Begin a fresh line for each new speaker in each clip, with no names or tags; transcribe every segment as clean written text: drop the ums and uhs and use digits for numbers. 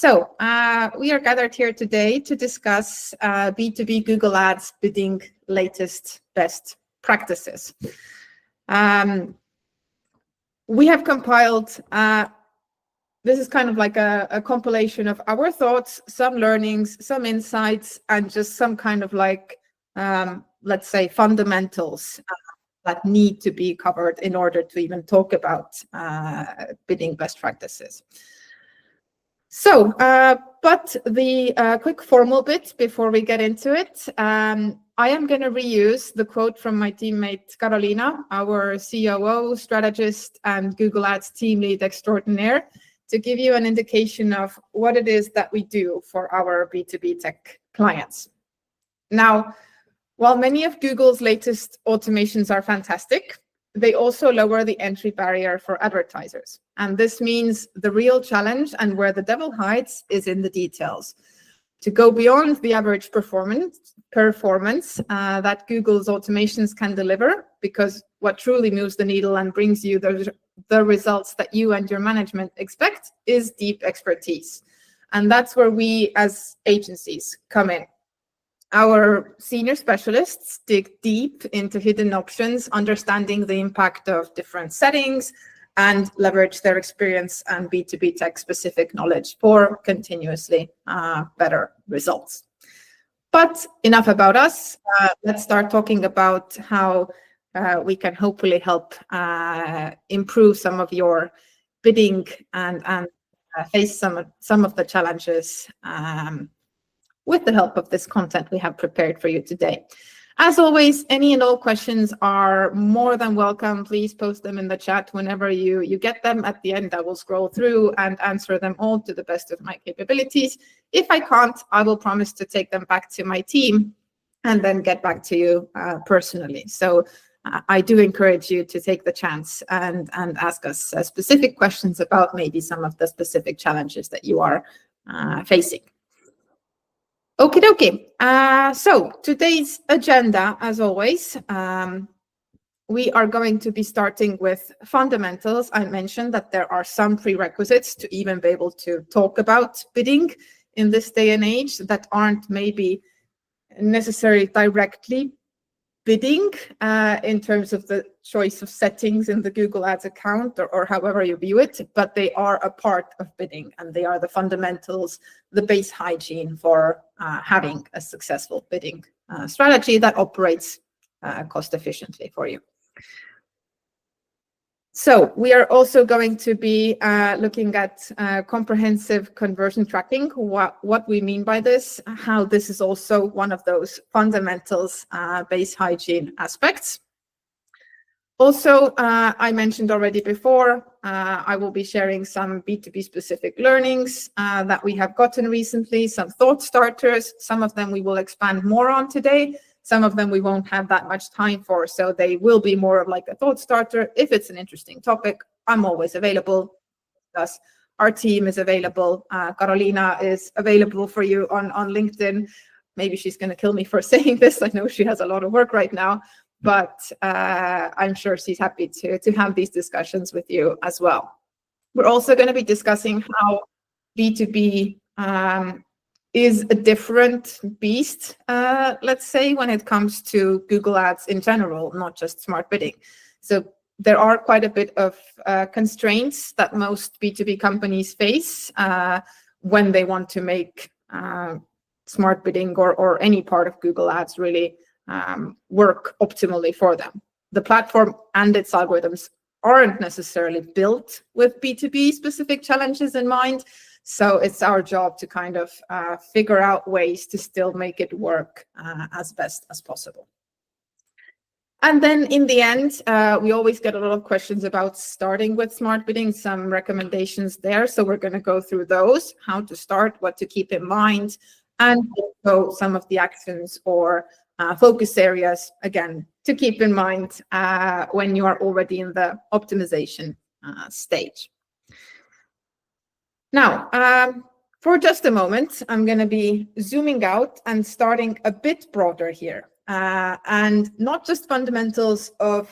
So we are gathered here today to discuss B2B Google Ads bidding latest best practices. We have compiled, this is kind of like a compilation of our thoughts, some learnings, some insights, and just some kind of like, let's say, fundamentals that need to be covered in order to even talk about bidding best practices. So, but the quick formal bit before we get into it, I am going to reuse the quote from my teammate Carolina, our COO, strategist, and Google Ads team lead extraordinaire, to give you an indication of what it is that we do for our B2B tech clients. Now, while many of Google's latest automations are fantastic, they also lower the entry barrier for advertisers. And this means the real challenge and where the devil hides is in the details. To go beyond the average performance that Google's automations can deliver, because what truly moves the needle and brings you the results that you and your management expect is deep expertise. And that's where we as agencies come in. Our senior specialists dig deep into hidden options, understanding the impact of different settings, and leverage their experience and B2B tech specific knowledge for continuously better results. But enough about us. Let's start talking about how we can hopefully help improve some of your bidding and face some of the challenges with the help of this content we have prepared for you today. As always, any and all questions are more than welcome. Please post them in the chat whenever you get them. At the end, I will scroll through and answer them all to the best of my capabilities. If I can't, I will promise to take them back to my team and then get back to you personally. So I do encourage you to take the chance and ask us specific questions about maybe some of the specific challenges that you are facing. Okie dokie. So today's agenda, as always, we are going to be starting with fundamentals. I mentioned that there are some prerequisites to even be able to talk about bidding in this day and age that aren't maybe necessarily directly bidding in terms of the choice of settings in the Google Ads account or however you view it, but they are a part of bidding and they are the fundamentals, the base hygiene for having a successful bidding strategy that operates cost efficiently for you. So we are also going to be looking at comprehensive conversion tracking, what we mean by this, how this is also one of those fundamentals, base hygiene aspects. Also, I mentioned already before, I will be sharing some B2B specific learnings that we have gotten recently, some thought starters. Some of them we will expand more on today. Some of them we won't have that much time for, so they will be more of like a thought starter. If it's an interesting topic, I'm always available. Thus, our team is available. Carolina is available for you on LinkedIn. Maybe she's going to kill me for saying this. I know she has a lot of work right now, but I'm sure she's happy to have these discussions with you as well. We're also going to be discussing how B2B is a different beast, let's say, when it comes to Google Ads in general, not just smart bidding. So there are quite a bit of constraints that most B2B companies face when they want to make smart bidding or any part of Google Ads really work optimally for them. The platform and its algorithms aren't necessarily built with B2B specific challenges in mind. So it's our job to kind of figure out ways to still make it work as best as possible. And then in the end, we always get a lot of questions about starting with smart bidding, some recommendations there. So we're going to go through those, how to start, what to keep in mind, and also some of the actions or focus areas, again, to keep in mind when you are already in the optimization stage. Now, for just a moment, I'm going to be zooming out and starting a bit broader here. And not just fundamentals of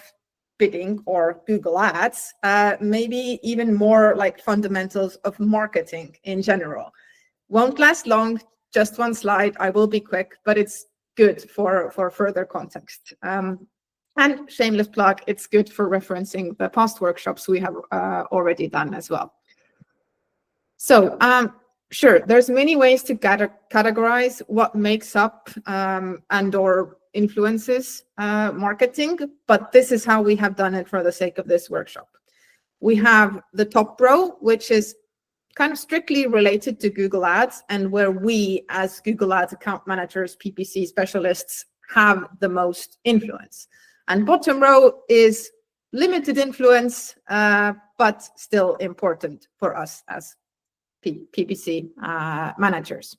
bidding or Google Ads, maybe even more like fundamentals of marketing in general. Won't last long, just one slide. I will be quick, but it's good for further context. And shameless plug, it's good for referencing the past workshops we have already done as well. So sure, there's many ways to categorize what makes up and or influences marketing, but this is how we have done it for the sake of this workshop. We have the top row, which is kind of strictly related to Google Ads and where we as Google Ads account managers, PPC specialists have the most influence. And bottom row is limited influence, but still important for us as PPC managers.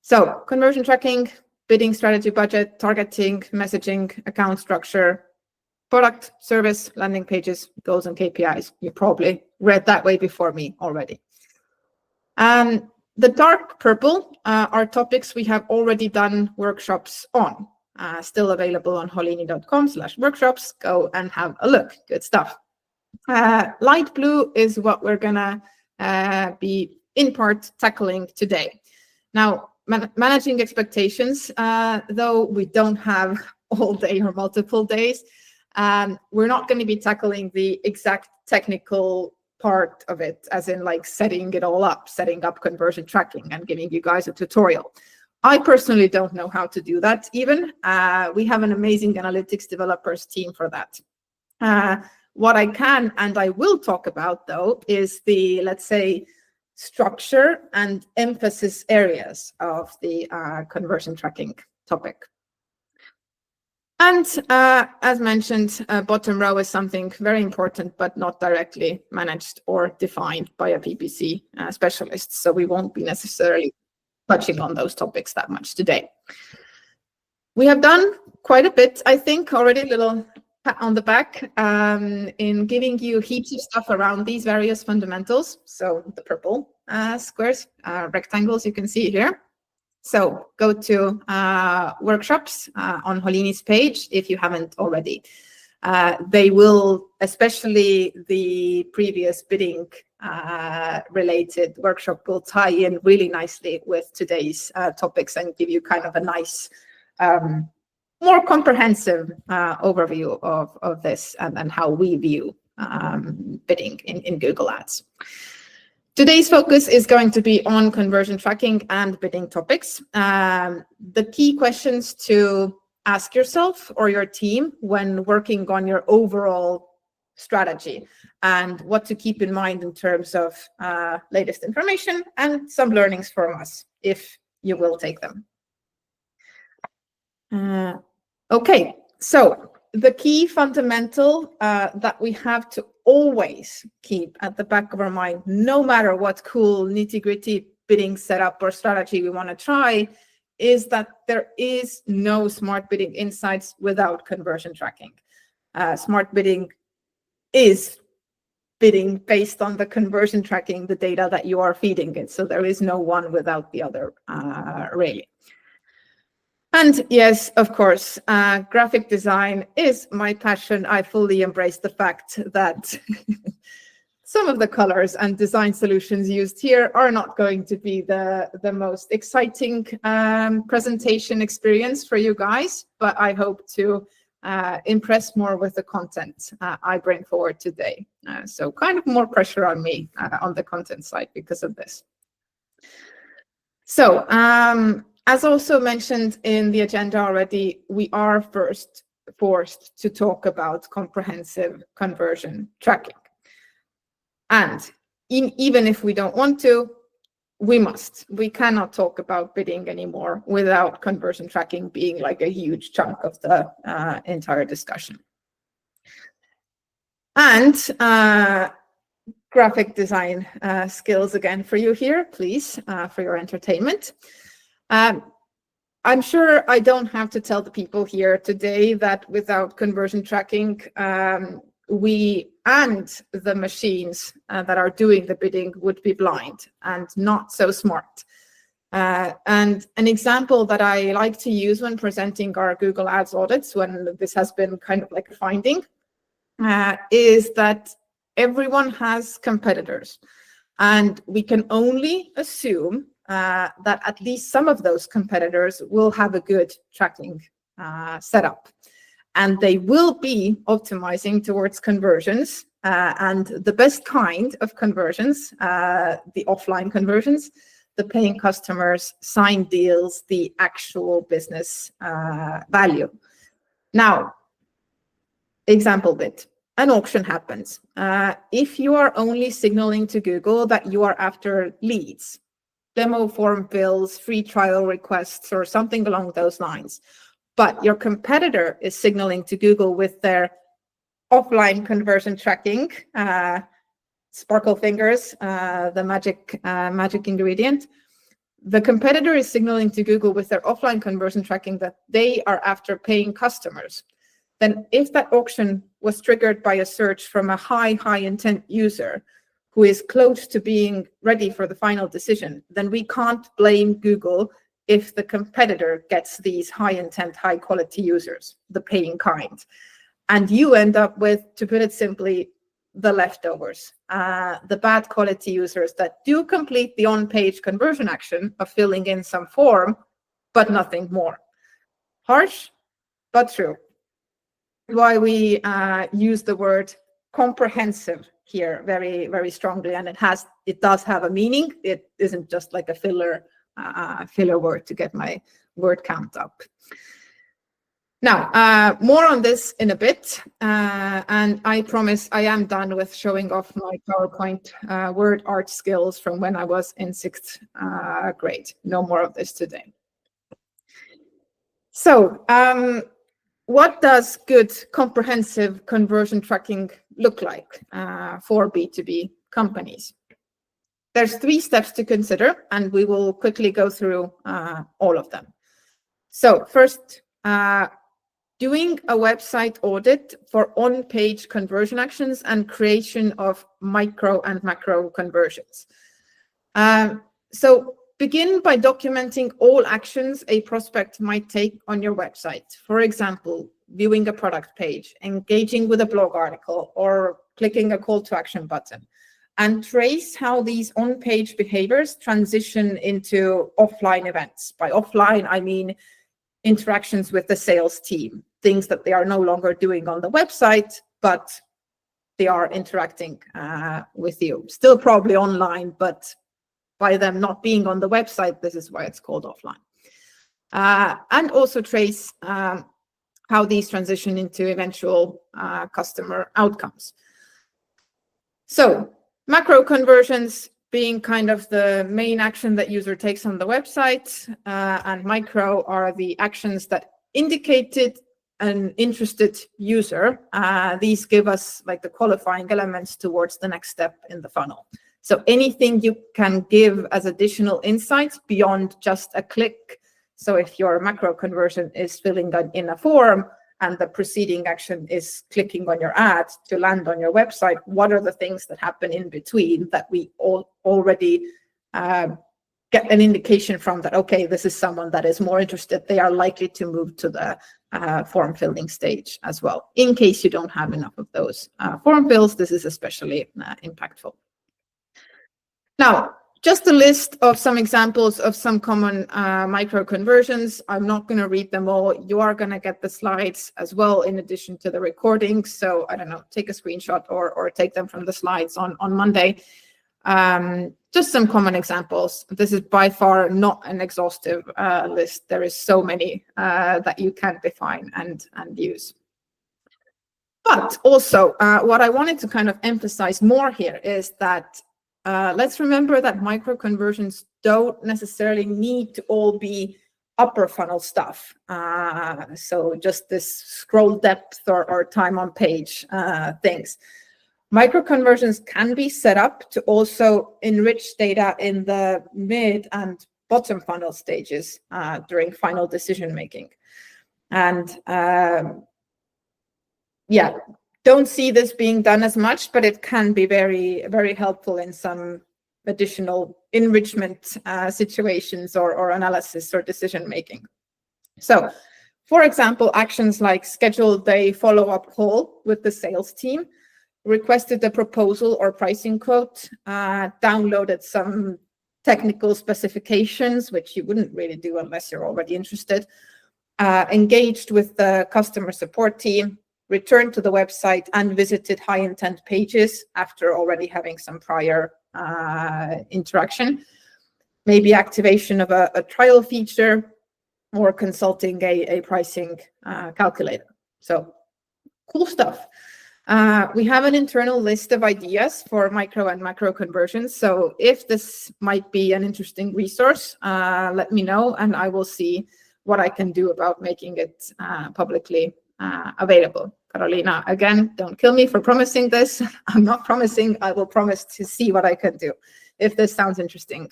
So conversion tracking, bidding strategy, budget, targeting, messaging, account structure, product, service, landing pages, goals and KPIs. You probably read that way before me already. The dark purple are topics we have already done workshops on. Still available on holini.com/workshops. Go and have a look. Good stuff. Light blue is what we're gonna be in part tackling today. Now, managing expectations, though we don't have all day or multiple days, we're not going to be tackling the exact technical part of it, as in like setting it all up, setting up conversion tracking and giving you guys a tutorial. I personally don't know how to do that even. We have an amazing analytics developers team for that. What I can and I will talk about, though, is the, let's say, structure and emphasis areas of the conversion tracking topic. And as mentioned, bottom row is something very important, but not directly managed or defined by a PPC specialist. So we won't be necessarily touching on those topics that much today. We have done quite a bit, I think, already, a little pat on the back in giving you heaps of stuff around these various fundamentals. So the purple squares, rectangles, you can see here. So go to workshops on Holini's page if you haven't already. They will, especially the previous bidding related workshop, will tie in really nicely with today's topics and give you kind of a nice, more comprehensive overview of this and how we view bidding in Google Ads. Today's focus is going to be on conversion tracking and bidding topics. The key questions to ask yourself or your team when working on your overall strategy and what to keep in mind in terms of latest information and some learnings from us, if you will take them. Okay, so the key fundamental that we have to always keep at the back of our mind, no matter what cool nitty-gritty bidding setup or strategy we want to try, is that there is no smart bidding insights without conversion tracking. Smart bidding is bidding based on the conversion tracking, the data that you are feeding it. So there is no one without the other, really. And yes, of course, graphic design is my passion. I fully embrace the fact that some of the colors and design solutions used here are not going to be the most exciting presentation experience for you guys, but I hope to impress more with the content I bring forward today. So kind of more pressure on me on the content side because of this. So, as also mentioned in the agenda already, we are first forced to talk about comprehensive conversion tracking. And even if we don't want to, we must. We cannot talk about bidding anymore without conversion tracking being like a huge chunk of the entire discussion. And graphic design skills again for you here, please, for your entertainment. I'm sure I don't have to tell the people here today that without conversion tracking, we and the machines that are doing the bidding would be blind and not so smart. And an example that I like to use when presenting our Google Ads audits, when this has been kind of like a finding, is that everyone has competitors. And we can only assume that at least some of those competitors will have a good tracking setup. And they will be optimizing towards conversions and the best kind of conversions, the offline conversions, the paying customers, signed deals, the actual business value. Now, example bit. An auction happens. If you are only signaling to Google that you are after leads, demo form fills, free trial requests, or something along those lines, but your competitor is signaling to Google with their offline conversion tracking, sparkle fingers, the magic ingredient. The competitor is signaling to Google with their offline conversion tracking that they are after paying customers. Then if that auction was triggered by a search from a high intent user who is close to being ready for the final decision, then we can't blame Google if the competitor gets these high intent, high quality users, the paying kind. And you end up with, to put it simply, the leftovers, the bad quality users that do complete the on-page conversion action of filling in some form, but nothing more. Harsh, but true. Why we use the word comprehensive here very strongly, and it does have a meaning. It isn't just like a filler word to get my word count up. Now, more on this in a bit, and I promise I am done with showing off my PowerPoint word art skills from when I was in 6th grade. No more of this today. So, what does good comprehensive conversion tracking look like for B2B companies? There's 3 steps to consider, and we will quickly go through all of them. So first, doing a website audit for on-page conversion actions and creation of micro and macro conversions. So begin by documenting all actions a prospect might take on your website. For example, viewing a product page, engaging with a blog article, or clicking a call to action button. And trace how these on-page behaviors transition into offline events. By offline, I mean interactions with the sales team, things that they are no longer doing on the website, but they are interacting with you. Still probably online, but by them not being on the website, this is why it's called offline. And also trace how these transition into eventual customer outcomes. So macro conversions being kind of the main action that user takes on the website, and micro are the actions that indicated an interested user. These give us like the qualifying elements towards the next step in the funnel. So anything you can give as additional insights beyond just a click. So if your macro conversion is filling in a form and the preceding action is clicking on your ad to land on your website, what are the things that happen in between that we already get an indication from that, okay, this is someone that is more interested. They are likely to move to the form filling stage as well. In case you don't have enough of those form fills, this is especially impactful. Now, just a list of some examples of some common micro conversions. I'm not going to read them all. You are going to get the slides as well in addition to the recording. So I don't know, take a screenshot or take them from the slides on Monday. Just some common examples. This is by far not an exhaustive list. There is so many that you can define and use. But also what I wanted to kind of emphasize more here is that let's remember that micro conversions don't necessarily need to all be upper funnel stuff. So just this scroll depth or time on page things. Micro conversions can be set up to also enrich data in the mid and bottom funnel stages during final decision making. And yeah, don't see this being done as much, but it can be very helpful in some additional enrichment situations or analysis or decision making. So, for example, actions like schedule a follow-up call with the sales team, requested a proposal or pricing quote, downloaded some technical specifications, which you wouldn't really do unless you're already interested, engaged with the customer support team, returned to the website and visited high intent pages after already having some prior interaction, maybe activation of a trial feature or consulting a pricing calculator. So cool stuff. We have an internal list of ideas for micro and macro conversions. So if this might be an interesting resource, let me know and I will see what I can do about making it publicly available. Carolina, again, don't kill me for promising this. I'm not promising. I will promise to see what I can do. If this sounds interesting,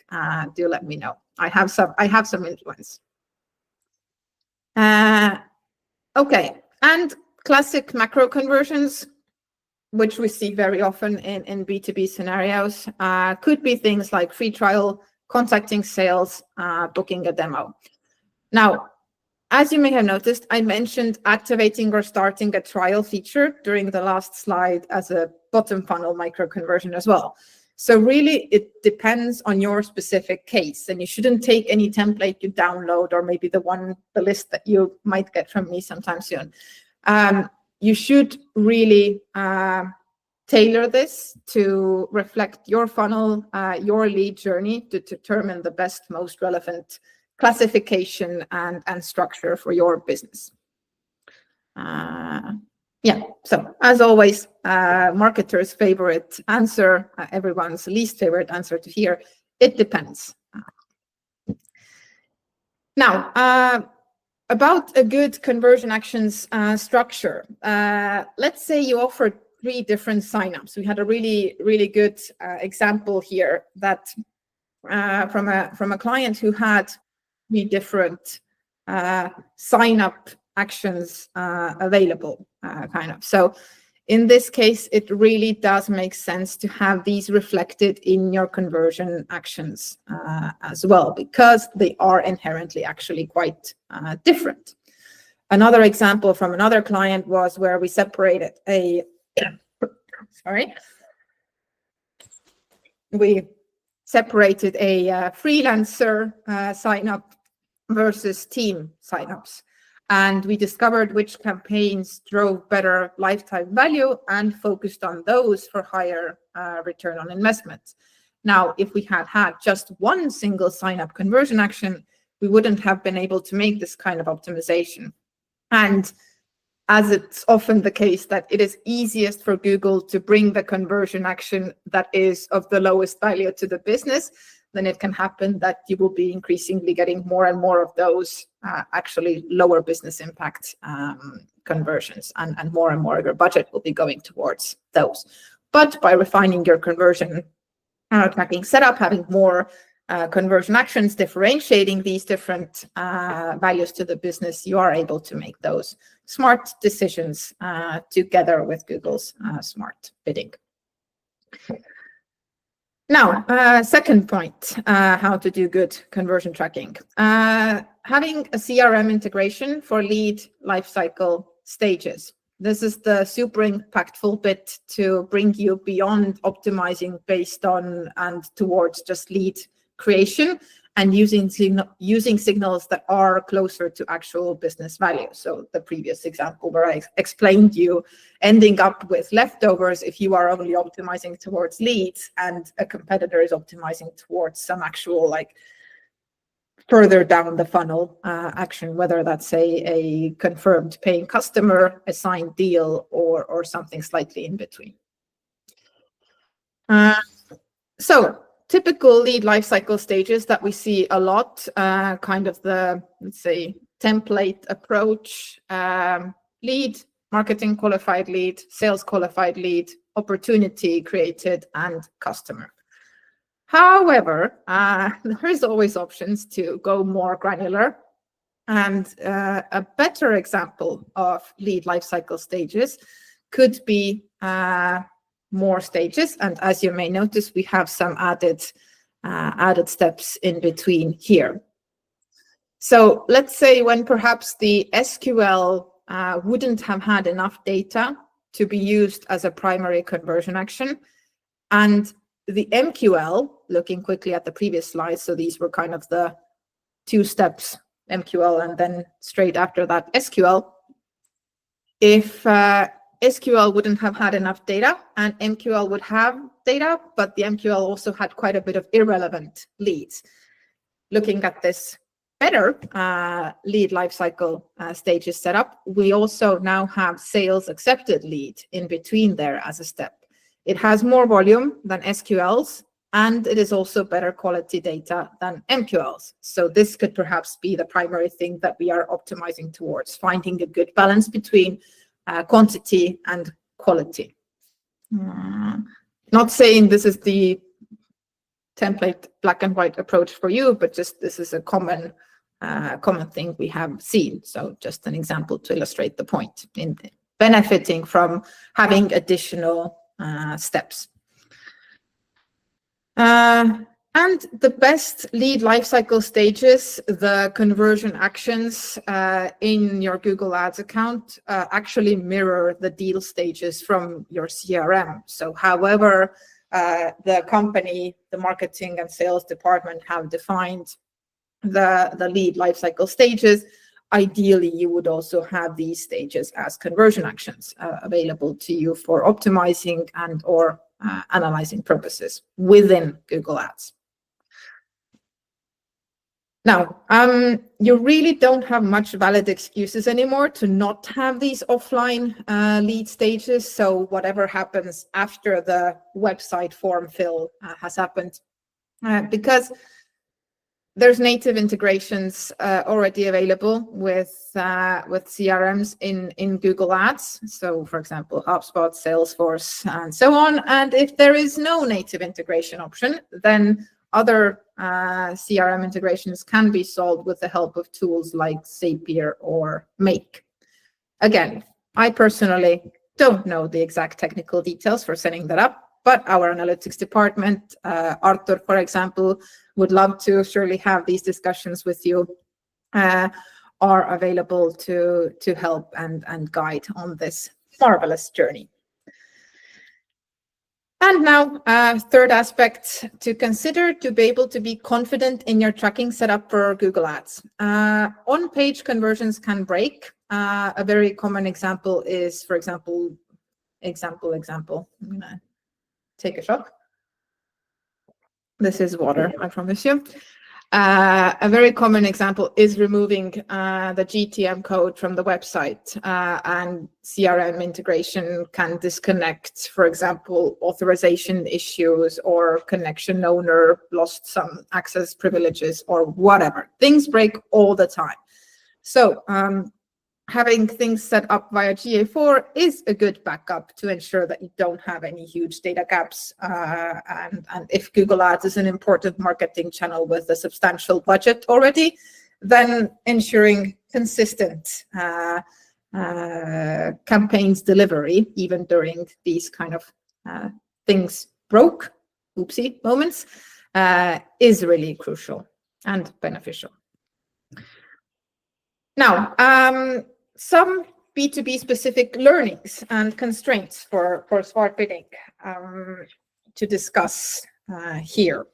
do let me know. I have some influence. Okay, and classic macro conversions, which we see very often in B2B scenarios, could be things like free trial, contacting sales, booking a demo. Now, as you may have noticed, I mentioned activating or starting a trial feature during the last slide as a bottom funnel micro conversion as well. So really, it depends on your specific case, and you shouldn't take any template you download or maybe the list that you might get from me sometime soon. You should really tailor this to reflect your funnel, your lead journey to determine the best, most relevant classification and structure for your business. Yeah, so as always, marketers' favorite answer, everyone's least favorite answer to hear, it depends. Now, about a good conversion actions structure. Let's say you offer 3 different signups. We had a really good example here that from a client who had 3 different sign-up actions available, kind of. So in this case, it really does make sense to have these reflected in your conversion actions as well, because they are inherently actually quite different. Another example from another client was where we separated a freelancer sign-up versus team sign-ups. And we discovered which campaigns drove better lifetime value and focused on those for higher return on investment. Now, if we had had just one single sign-up conversion action, we wouldn't have been able to make this kind of optimization. And as it's often the case that it is easiest for Google to bring the conversion action that is of the lowest value to the business, then it can happen that you will be increasingly getting more and more of those actually lower business impact conversions, and more of your budget will be going towards those. But by refining your conversion tracking setup, having more conversion actions, differentiating these different values to the business, you are able to make those smart decisions together with Google's smart bidding. Now, second point, how to do good conversion tracking. Having a CRM integration for lead lifecycle stages. This is the super impactful bit to bring you beyond optimizing based on and towards just lead creation and using signals that are closer to actual business value. So the previous example where I explained you ending up with leftovers if you are only optimizing towards leads and a competitor is optimizing towards some actual like further down the funnel action, whether that's a confirmed paying customer, a signed deal, or something slightly in between. So typical lead lifecycle stages that we see a lot, kind of the, let's say, template approach, lead, marketing qualified lead, sales qualified lead, opportunity created, and customer. However, there is always options to go more granular. And a better example of lead lifecycle stages could be more stages. And as you may notice, we have some added steps in between here. So let's say when perhaps the SQL wouldn't have had enough data to be used as a primary conversion action. And the MQL, looking quickly at the previous slide, so these were kind of the 2 steps, MQL and then straight after that SQL. If SQL wouldn't have had enough data and MQL would have data, but the MQL also had quite a bit of irrelevant leads. Looking at this better lead lifecycle stages setup, we also now have sales accepted lead in between there as a step. It has more volume than SQLs, and it is also better quality data than MQLs. So this could perhaps be the primary thing that we are optimizing towards, finding a good balance between quantity and quality. Not saying this is the template black and white approach for you, but just this is a common thing we have seen. So just an example to illustrate the point in benefiting from having additional steps. And the best lead lifecycle stages, the conversion actions in your Google Ads account actually mirror the deal stages from your CRM. So however the company, the marketing and sales department have defined the lead lifecycle stages, ideally you would also have these stages as conversion actions available to you for optimizing and or analyzing purposes within Google Ads. Now, you really don't have much valid excuses anymore to not have these offline lead stages. So whatever happens after the website form fill has happened, because there's native integrations already available with CRMs in Google Ads. So, for example, HubSpot, Salesforce, and so on. And if there is no native integration option, then other CRM integrations can be solved with the help of tools like Zapier or Make. Again, I personally don't know the exact technical details for setting that up, but our analytics department, Arthur, for example, would love to surely have these discussions with you, are available to help and guide on this marvelous journey. And now, third aspect to consider to be able to be confident in your tracking setup for Google Ads. On-page conversions can break. A very common example is, for example, I'm gonna take a shot. This is water, I promise you. A very common example is removing the GTM code from the website, and CRM integration can disconnect, for example, authorization issues or connection owner lost some access privileges or whatever. Things break all the time. So having things set up via GA4 is a good backup to ensure that you don't have any huge data gaps. And if Google Ads is an important marketing channel with a substantial budget already, then ensuring consistent campaigns delivery, even during these kind of things broke, oopsie moments, is really crucial and beneficial. Now, some B2B specific learnings and constraints for smart bidding to discuss here.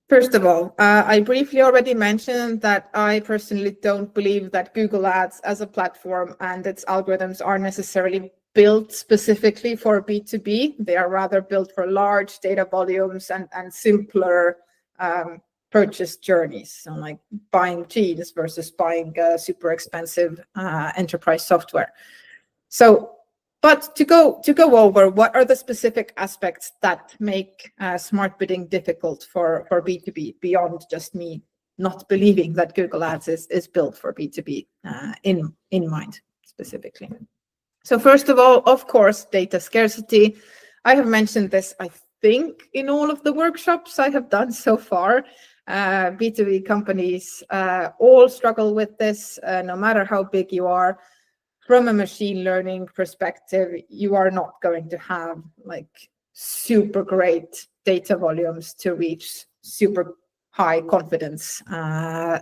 First of all, I briefly already mentioned that I personally don't believe that Google Ads as a platform and its algorithms are necessarily built specifically for B2B. They are rather built for large data volumes and simpler purchase journeys, so like buying jeans versus buying super expensive enterprise software. So, but to go over what are the specific aspects that make smart bidding difficult for B2B beyond just me not believing that Google Ads is built for B2B in mind specifically. So first of all, of course, data scarcity. I have mentioned this, I think, in all of the workshops I have done so far. B2B companies all struggle with this, no matter how big you are. From a machine learning perspective, you are not going to have like super great data volumes to reach super high confidence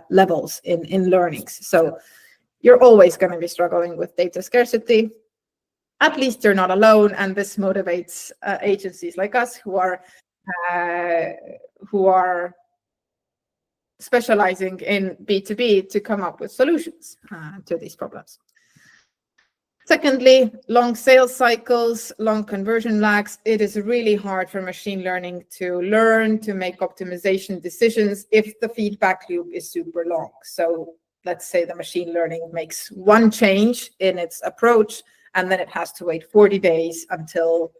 levels in learnings. So you're always going to be struggling with data scarcity. At least you're not alone, and this motivates agencies like us who are specializing in B2B to come up with solutions to these problems. Secondly, long sales cycles, long conversion lags. It is really hard for machine learning to learn, to make optimization decisions if the feedback loop is super long. So let's say the machine learning makes one change in its approach, and then it has to wait 40 days until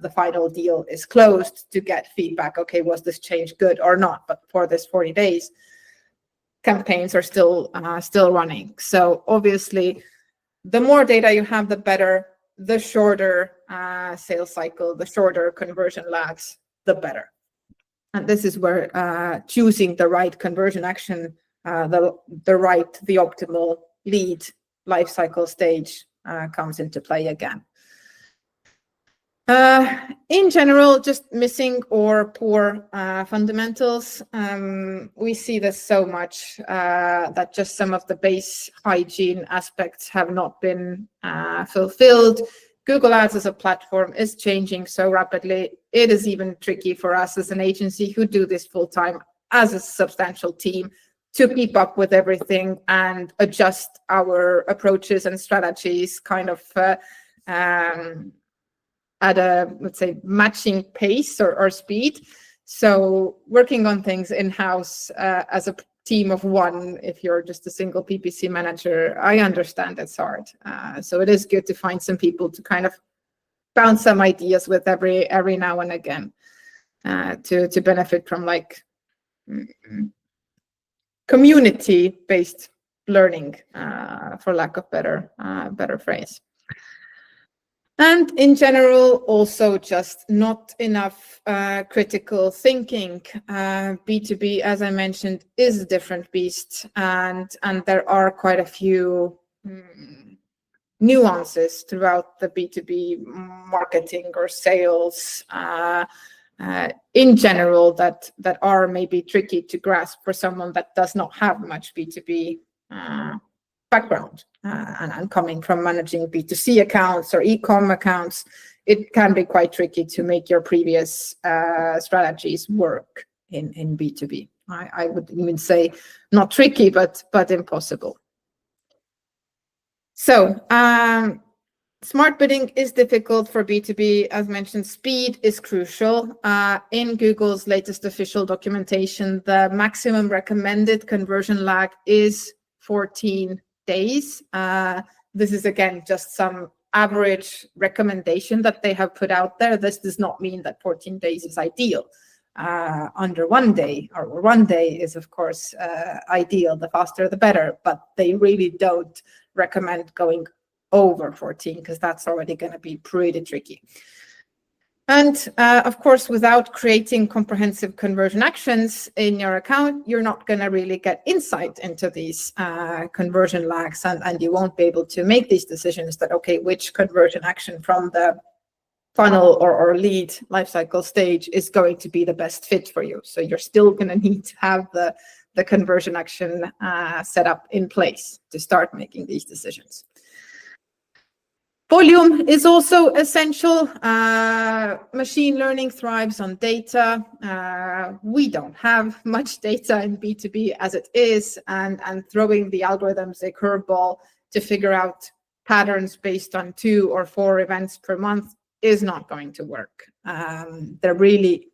the final deal is closed to get feedback. Okay, was this change good or not? But for this 40 days, campaigns are still running. So obviously, the more data you have, the better. The shorter sales cycle, the shorter conversion lags, the better. And this is where choosing the right conversion action, the optimal lead lifecycle stage comes into play again. In general, just missing or poor fundamentals. We see this so much that just some of the base hygiene aspects have not been fulfilled. Google Ads as a platform is changing so rapidly. It is even tricky for us as an agency who do this full time as a substantial team to keep up with everything and adjust our approaches and strategies kind of at a, let's say, matching pace or speed. So working on things in-house as a team of one, if you're just a single PPC manager, I understand it's hard. So it is good to find some people to kind of bounce some ideas with every now and again to benefit from like community-based learning, for lack of better phrase. And in general, also just not enough critical thinking. B2B, as I mentioned, is a different beast, and there are quite a few nuances throughout the B2B marketing or sales in general that are maybe tricky to grasp for someone that does not have much B2B background. And coming from managing B2C accounts or e-com accounts, it can be quite tricky to make your previous strategies work in B2B. I would even say not tricky, but impossible. So smart bidding is difficult for B2B. As mentioned, speed is crucial. In Google's latest official documentation, the maximum recommended conversion lag is 14 days. This is, again, just some average recommendation that they have put out there. This does not mean that 14 days is ideal. Under 1 day, or 1 day is, of course, ideal. The faster, the better. But they really don't recommend going over 14 because that's already going to be pretty tricky. And of course, without creating comprehensive conversion actions in your account, you're not going to really get insight into these conversion lags, and you won't be able to make these decisions that, okay, which conversion action from the funnel or lead lifecycle stage is going to be the best fit for you. So you're still going to need to have the conversion action set up in place to start making these decisions. Volume is also essential. Machine learning thrives on data. We don't have much data in B2B as it is, and throwing the algorithms a curveball to figure out patterns based on 2 or 4 events per month is not going to work. They're really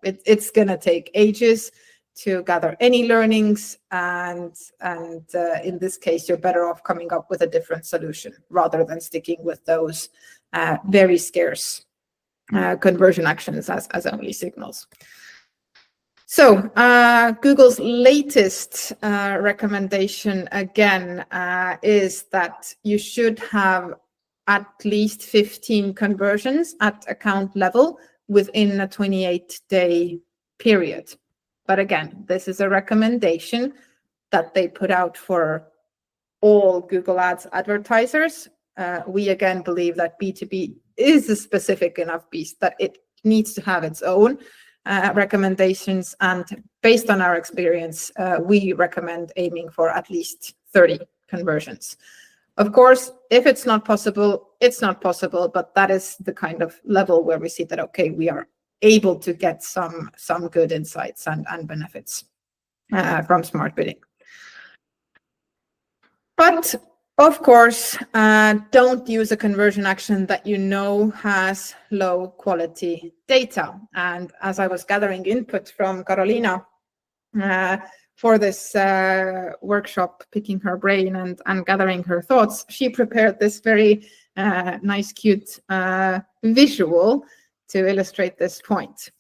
it's going to take ages to gather any learnings, and in this case, you're better off coming up with a different solution rather than sticking with those very scarce conversion actions as only signals. So Google's latest recommendation again is that you should have at least 15 conversions at account level within a 28-day period. But again, this is a recommendation that they put out for all Google Ads advertisers. We again believe that B2B is a specific enough beast that it needs to have its own recommendations. And based on our experience, we recommend aiming for at least 30 conversions. Of course, if it's not possible, it's not possible, but that is the kind of level where we see that, okay, we are able to get some good insights and benefits from smart bidding. But of course, don't use a conversion action that you know has low quality data. And as I was gathering input from Carolina for this workshop, picking her brain and gathering her thoughts, she prepared this very nice, cute visual to illustrate this point.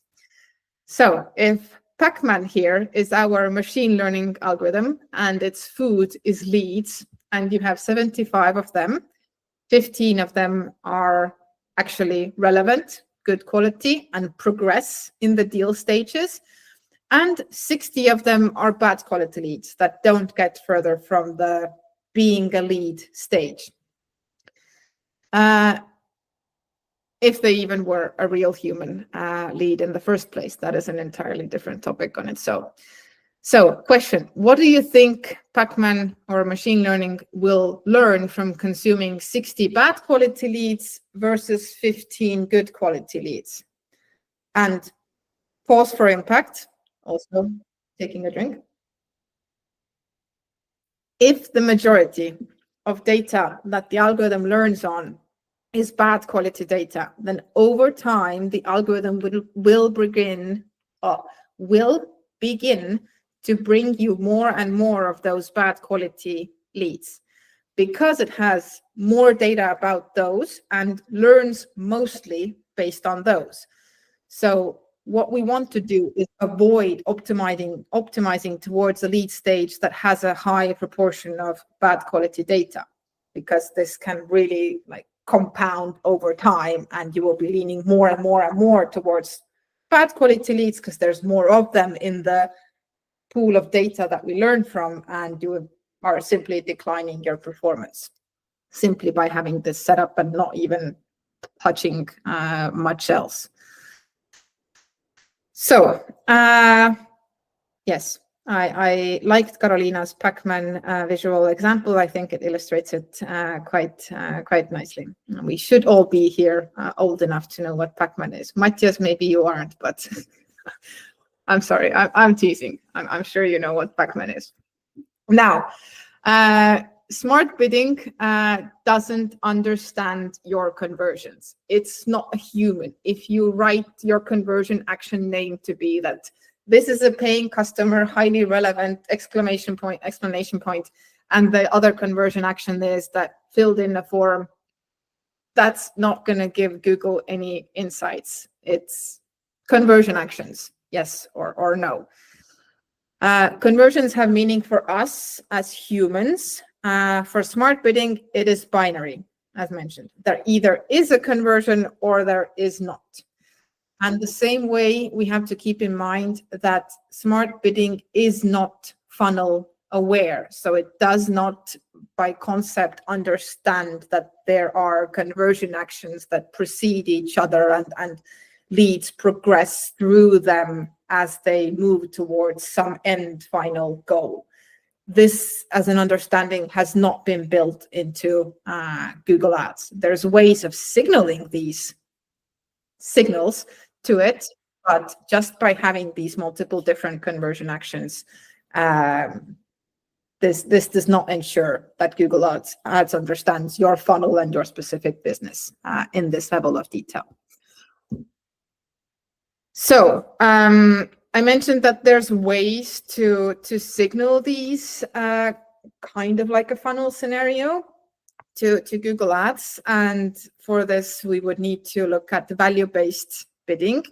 So if Pac-Man here is our machine learning algorithm and its food is leads, and you have 75 of them, 15 of them are actually relevant, good quality, and progress in the deal stages, and 60 of them are bad quality leads that don't get further from the being a lead stage. If they even were a real human lead in the first place, that is an entirely different topic on its own. So question, what do you think Pac-Man or machine learning will learn from consuming 60 bad quality leads versus 15 good quality leads? And pause for impact, also taking a drink. If the majority of data that the algorithm learns on is bad quality data, then over time the algorithm will begin to bring you more and more of those bad quality leads, because it has more data about those and learns mostly based on those. So what we want to do is avoid optimizing towards a lead stage that has a high proportion of bad quality data, because this can really compound over time, and you will be leaning more and more and more towards bad quality leads because there's more of them in the pool of data that we learn from, and you are simply declining your performance simply by having this set up and not even touching much else. So yes, I liked Carolina's Pac-Man visual example. I think it illustrates it quite nicely. We should all be here old enough to know what Pac-Man is. Matthias, maybe you aren't, but I'm sorry, I'm teasing. I'm sure you know what Pac-Man is. Now, smart bidding doesn't understand your conversions. It's not a human. If you write your conversion action name to be that this is a paying customer, highly relevant, exclamation point, and the other conversion action is that filled in a form, that's not going to give Google any insights. It's conversion actions, yes or no. Conversions have meaning for us as humans. For smart bidding, it is binary, as mentioned. There either is a conversion or there is not. And the same way, we have to keep in mind that smart bidding is not funnel aware. So it does not, by concept, understand that there are conversion actions that precede each other and leads progress through them as they move towards some end final goal. This, as an understanding, has not been built into Google Ads. There's ways of signaling these signals to it, but just by having these multiple different conversion actions, this does not ensure that Google Ads understands your funnel and your specific business in this level of detail. So I mentioned that there's ways to signal these kind of like a funnel scenario to Google Ads, and for this we would need to look at the value-based bidding.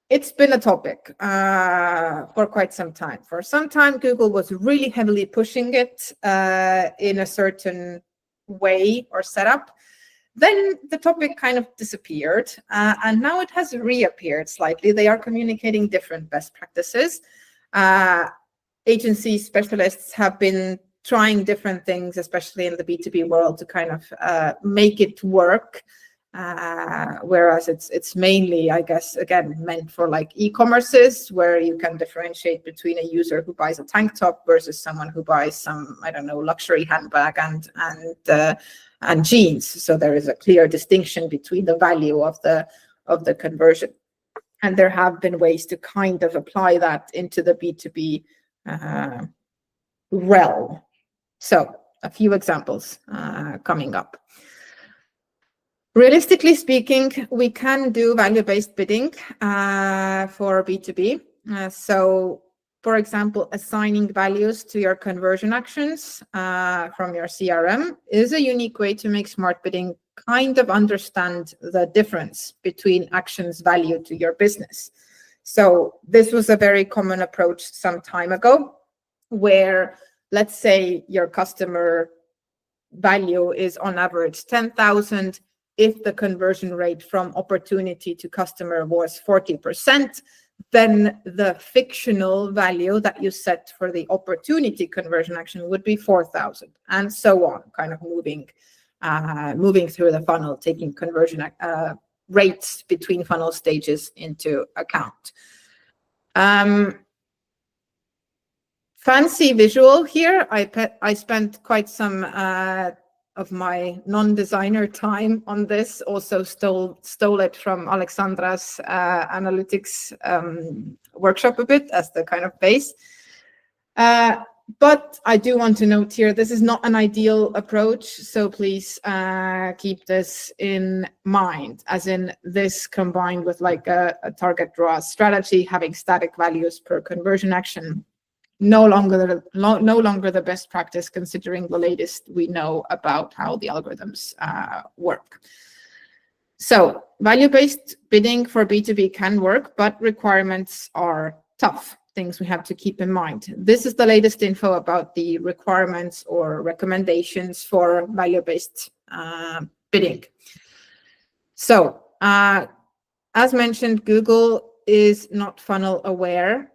It's been a topic for quite some time. For some time, Google was really heavily pushing it in a certain way or setup. Then the topic kind of disappeared, and now it has reappeared slightly. They are communicating different best practices. Agency specialists have been trying different things, especially in the B2B world, to kind of make it work. whereas it's mainly, I guess, again, meant for like e-commerces, where you can differentiate between a user who buys a tank top versus someone who buys some, I don't know, luxury handbag and jeans. So there is a clear distinction between the value of the conversion. And there have been ways to kind of apply that into the B2B realm. So a few examples coming up. Realistically speaking, we can do value-based bidding for B2B. So, for example, assigning values to your conversion actions from your CRM is a unique way to make smart bidding kind of understand the difference between actions value to your business. So this was a very common approach some time ago, where let's say your customer value is on average 10,000. If the conversion rate from opportunity to customer was 40%, then the fictional value that you set for the opportunity conversion action would be 4,000, and so on, kind of moving through the funnel, taking conversion rates between funnel stages into account. Fancy visual here. I spent quite some of my non-designer time on this. Also stole it from Alexandra's analytics workshop a bit as the kind of base. But I do want to note here, this is not an ideal approach, so please keep this in mind, as in this combined with like a target draw strategy, having static values per conversion action, no longer the best practice, considering the latest we know about how the algorithms work. So value-based bidding for B2B can work, but requirements are tough, things we have to keep in mind. This is the latest info about the requirements or recommendations for value-based bidding. So as mentioned, Google is not funnel aware.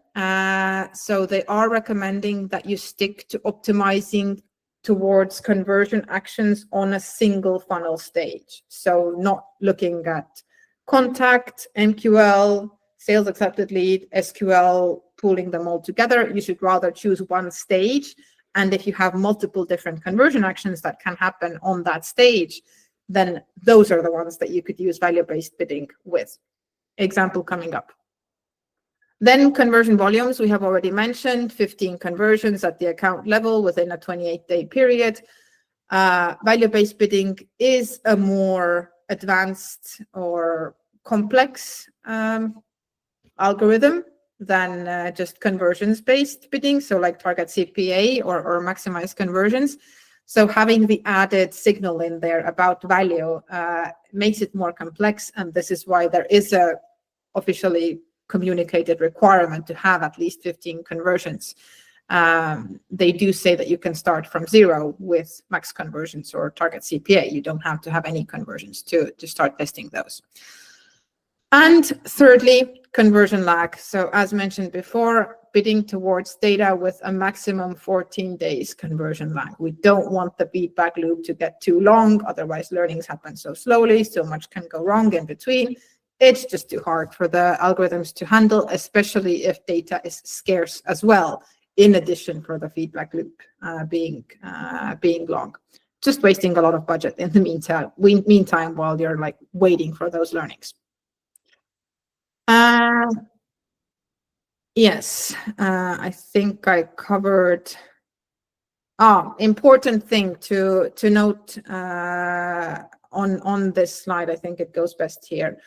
So they are recommending that you stick to optimizing towards conversion actions on a single funnel stage. So not looking at contact, MQL, sales accepted lead, SQL, pooling them all together. You should rather choose one stage. And if you have multiple different conversion actions that can happen on that stage, then those are the ones that you could use value-based bidding with. Example coming up. Then conversion volumes, we have already mentioned, 15 conversions at the account level within a 28-day period. Value-based bidding is a more advanced or complex algorithm than just conversions-based bidding, so like target CPA or maximize conversions. So having the added signal in there about value makes it more complex, and this is why there is a officially communicated requirement to have at least 15 conversions. They do say that you can start from 0 with max conversions or target CPA. You don't have to have any conversions to start testing those. And thirdly, conversion lag. So as mentioned before, bidding towards data with a maximum 14 days conversion lag. We don't want the feedback loop to get too long, otherwise learnings happen so slowly, so much can go wrong in between. It's just too hard for the algorithms to handle, especially if data is scarce as well, in addition for the feedback loop being long. Just wasting a lot of budget in the meantime while you're like waiting for those learnings. Yes, I think I covered. Important thing to note on this slide, I think it goes best here,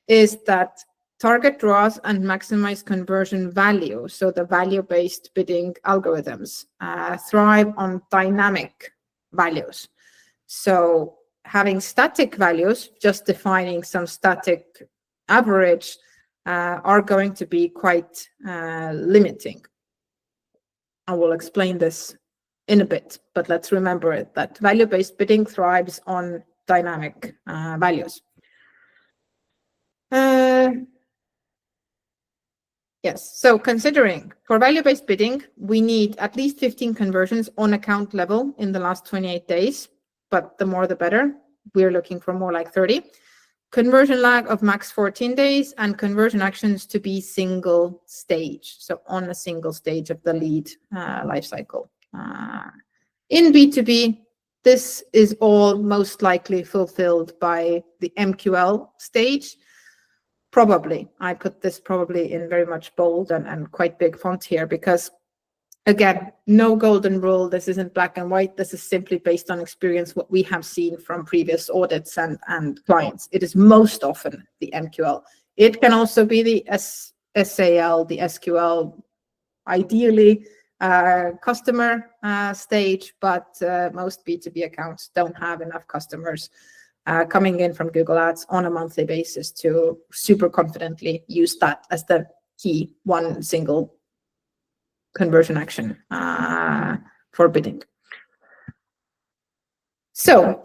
is that target draws and maximize conversion value, so the value-based bidding algorithms, thrive on dynamic values. So having static values, just defining some static average, are going to be quite limiting. I will explain this in a bit, but let's remember it, that value-based bidding thrives on dynamic values. Yes, so considering for value-based bidding, we need at least 15 conversions on account level in the last 28 days, but the more the better. We're looking for more like 30. conversion lag of max 14 days, and conversion actions to be single stage, so on a single stage of the lead lifecycle. In B2B, this is all most likely fulfilled by the MQL stage. Probably, I put this probably in very much bold and quite big font here, because again, no golden rule. This isn't black and white. This is simply based on experience, what we have seen from previous audits and clients. It is most often the MQL. It can also be the SAL, the SQL, ideally customer stage, but most B2B accounts don't have enough customers coming in from Google Ads on a monthly basis to super confidently use that as the key one single conversion action for bidding. So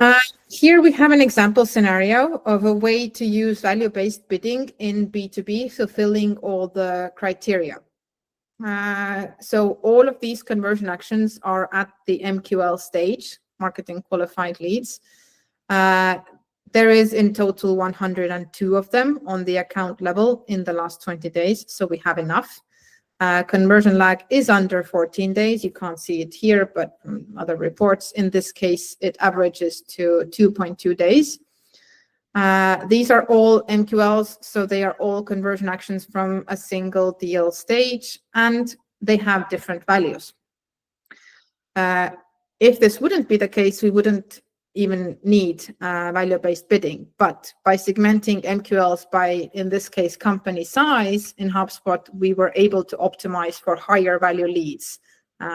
here we have an example scenario of a way to use value-based bidding in B2B, fulfilling all the criteria. So all of these conversion actions are at the MQL stage, marketing qualified leads. There is in total 102 of them on the account level in the last 20 days, so we have enough. Conversion lag is under 14 days. You can't see it here, but from other reports, in this case, it averages to 2.2 days. These are all MQLs, so they are all conversion actions from a single deal stage, and they have different values. If this wouldn't be the case, we wouldn't even need value-based bidding. But by segmenting MQLs by, in this case, company size in HubSpot, we were able to optimize for higher value leads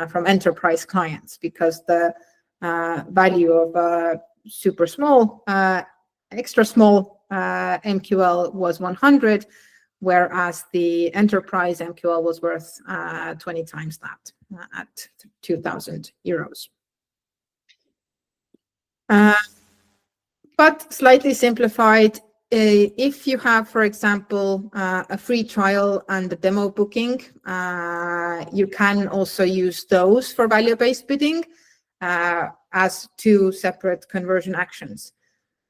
from enterprise clients, because the value of super small, extra small MQL was 100, whereas the enterprise MQL was worth 20 times that at 2,000 euros. But slightly simplified, if you have, for example, a free trial and a demo booking, you can also use those for value-based bidding as two separate conversion actions.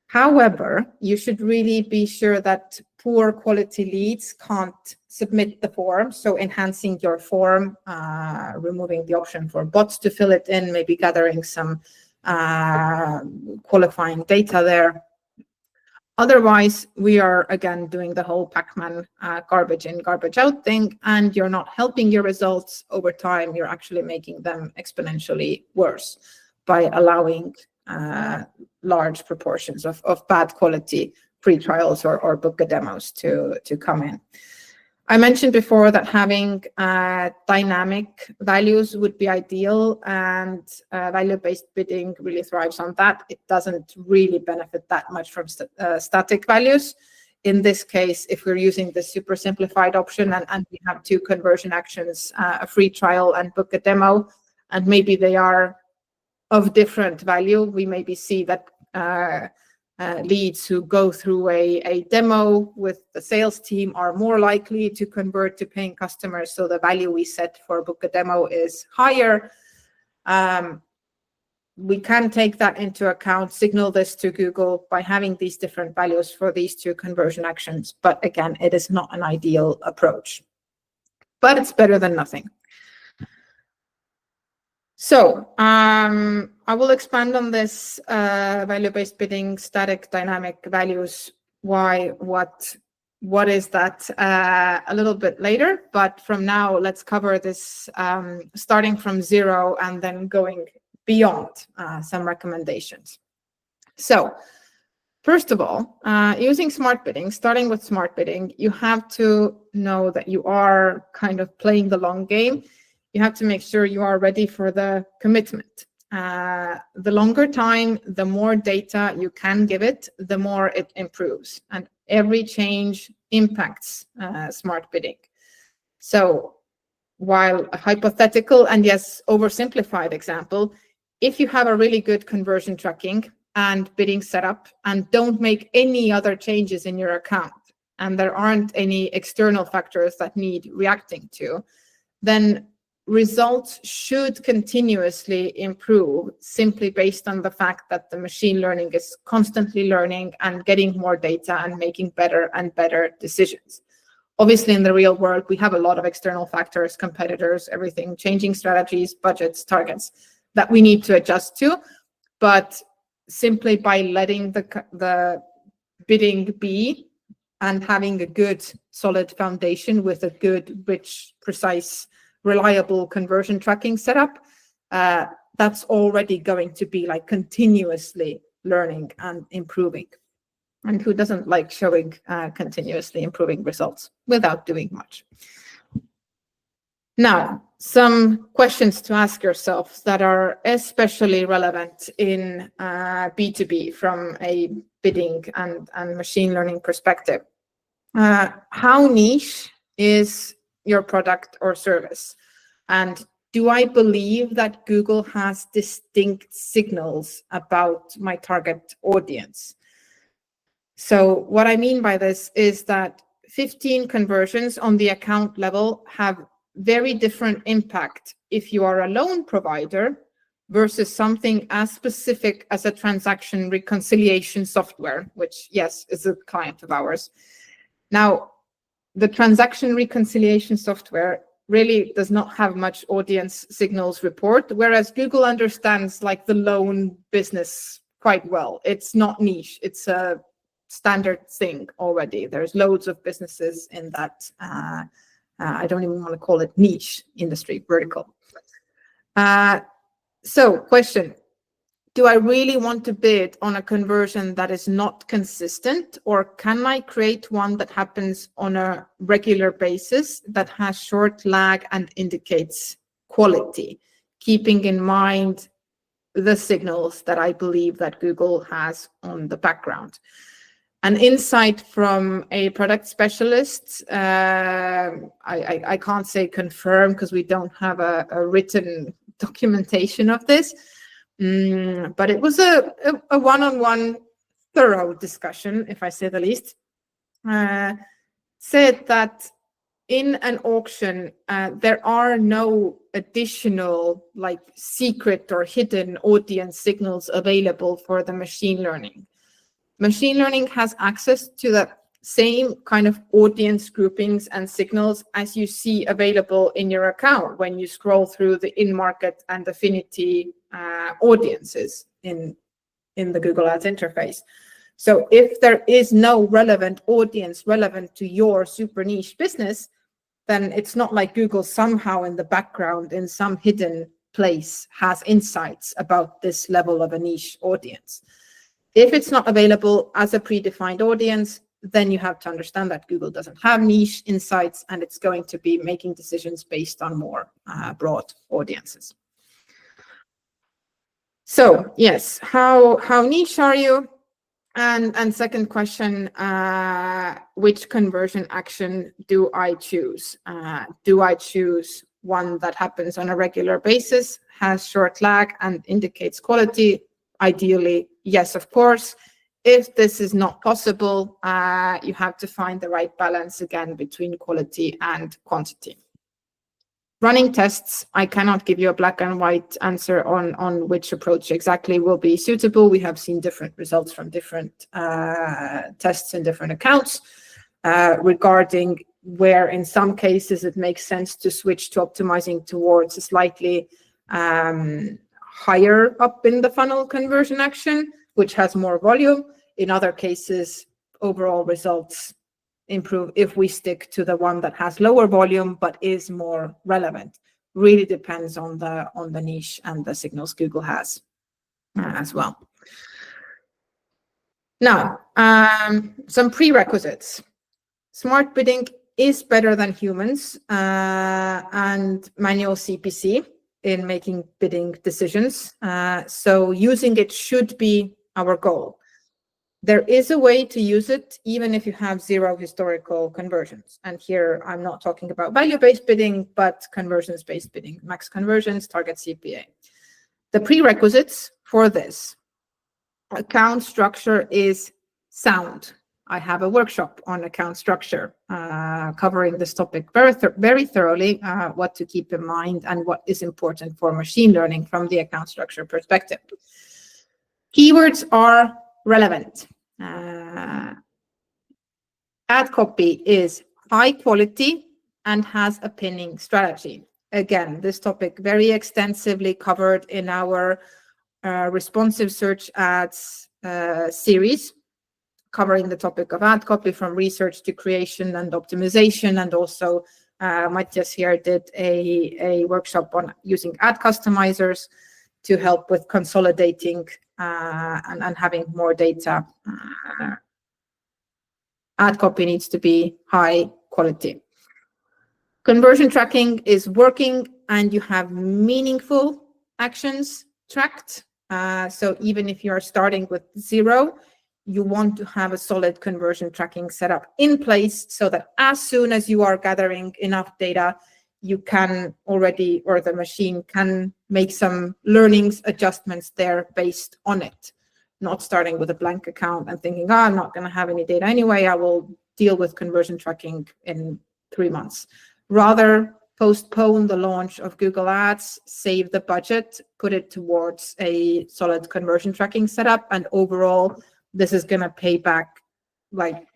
However, you should really be sure that poor quality leads can't submit the form. So enhancing your form, removing the option for bots to fill it in, maybe gathering some qualifying data there. Otherwise, we are again doing the whole Pac-Man garbage in, garbage out thing, and you're not helping your results over time. You're actually making them exponentially worse by allowing large proportions of bad quality free trials or book demos to come in. I mentioned before that having dynamic values would be ideal, and value-based bidding really thrives on that. It doesn't really benefit that much from static values. In this case, if we're using the super simplified option and we have two conversion actions, a free trial and book a demo, and maybe they are of different value, we maybe see that leads who go through a demo with the sales team are more likely to convert to paying customers. So the value we set for book a demo is higher. We can take that into account, signal this to Google by having these different values for these two conversion actions. But again, it is not an ideal approach, but it's better than nothing. So I will expand on this value-based bidding, static, dynamic values. Why, what is that a little bit later. But from now, let's cover this starting from 0 and then going beyond some recommendations. So first of all, using smart bidding, starting with smart bidding, you have to know that you are kind of playing the long game. You have to make sure you are ready for the commitment. The longer time, the more data you can give it, the more it improves. And every change impacts smart bidding. So while a hypothetical and yes, oversimplified example, if you have a really good conversion tracking and bidding setup and don't make any other changes in your account, and there aren't any external factors that need reacting to, then results should continuously improve simply based on the fact that the machine learning is constantly learning and getting more data and making better and better decisions. Obviously, in the real world, we have a lot of external factors, competitors, everything, changing strategies, budgets, targets that we need to adjust to. But simply by letting the bidding be and having a good, solid foundation with a good, rich, precise, reliable conversion tracking setup, that's already going to be like continuously learning and improving. And who doesn't like showing continuously improving results without doing much? Now, some questions to ask yourself that are especially relevant in B2B from a bidding and machine learning perspective. How niche is your product or service? And do I believe that Google has distinct signals about my target audience? So what I mean by this is that 15 conversions on the account level have very different impact if you are a loan provider versus something as specific as a transaction reconciliation software, which, yes, is a client of ours. Now, the transaction reconciliation software really does not have much audience signals report, whereas Google understands like the loan business quite well. It's not niche. It's a standard thing already. There's loads of businesses in that, I don't even want to call it niche industry, vertical. So question, do I really want to bid on a conversion that is not consistent, or can I create one that happens on a regular basis that has short lag and indicates quality, keeping in mind the signals that I believe that Google has on the background? An insight from a product specialist, I can't say confirm because we don't have a written documentation of this, but it was a one-on-one thorough discussion, if I say the least, said that in an auction, there are no additional like secret or hidden audience signals available for the machine learning. Machine learning has access to the same kind of audience groupings and signals as you see available in your account when you scroll through the in-market and affinity audiences in the Google Ads interface. So if there is no relevant audience relevant to your super niche business, then it's not like Google somehow in the background in some hidden place has insights about this level of a niche audience. If it's not available as a predefined audience, then you have to understand that Google doesn't have niche insights and it's going to be making decisions based on more broad audiences. So yes, how niche are you? And second question, which conversion action do I choose? Do I choose one that happens on a regular basis, has short lag and indicates quality? Ideally, yes, of course. If this is not possible, you have to find the right balance again between quality and quantity. Running tests, I cannot give you a black and white answer on which approach exactly will be suitable. We have seen different results from different tests in different accounts regarding where in some cases it makes sense to switch to optimizing towards a slightly higher up in the funnel conversion action, which has more volume. In other cases, overall results improve if we stick to the one that has lower volume but is more relevant. Really depends on the niche and the signals Google has as well. Now, some prerequisites. Smart bidding is better than humans and manual CPC in making bidding decisions. So using it should be our goal. There is a way to use it even if you have zero historical conversions. And here I'm not talking about value-based bidding, but conversions-based bidding, max conversions, target CPA. The prerequisites for this account structure is sound, I have a workshop on account structure covering this topic very thoroughly, what to keep in mind and what is important for machine learning from the account structure perspective. Keywords are relevant. Ad copy is high quality and has a pinning strategy. Again, this topic very extensively covered in our responsive search ads series, covering the topic of ad copy from research to creation and optimization. And also Matthias here did a workshop on using ad customizers to help with consolidating and having more data. Ad copy needs to be high quality. Conversion tracking is working and you have meaningful actions tracked. So even if you are starting with 0, you want to have a solid conversion tracking setup in place so that as soon as you are gathering enough data, you can already, or the machine can make some learnings adjustments there based on it. Not starting with a blank account and thinking, I'm not going to have any data anyway, I will deal with conversion tracking in 3 months. Rather, postpone the launch of Google Ads, save the budget, put it towards a solid conversion tracking setup, and overall, this is going to pay back. Like,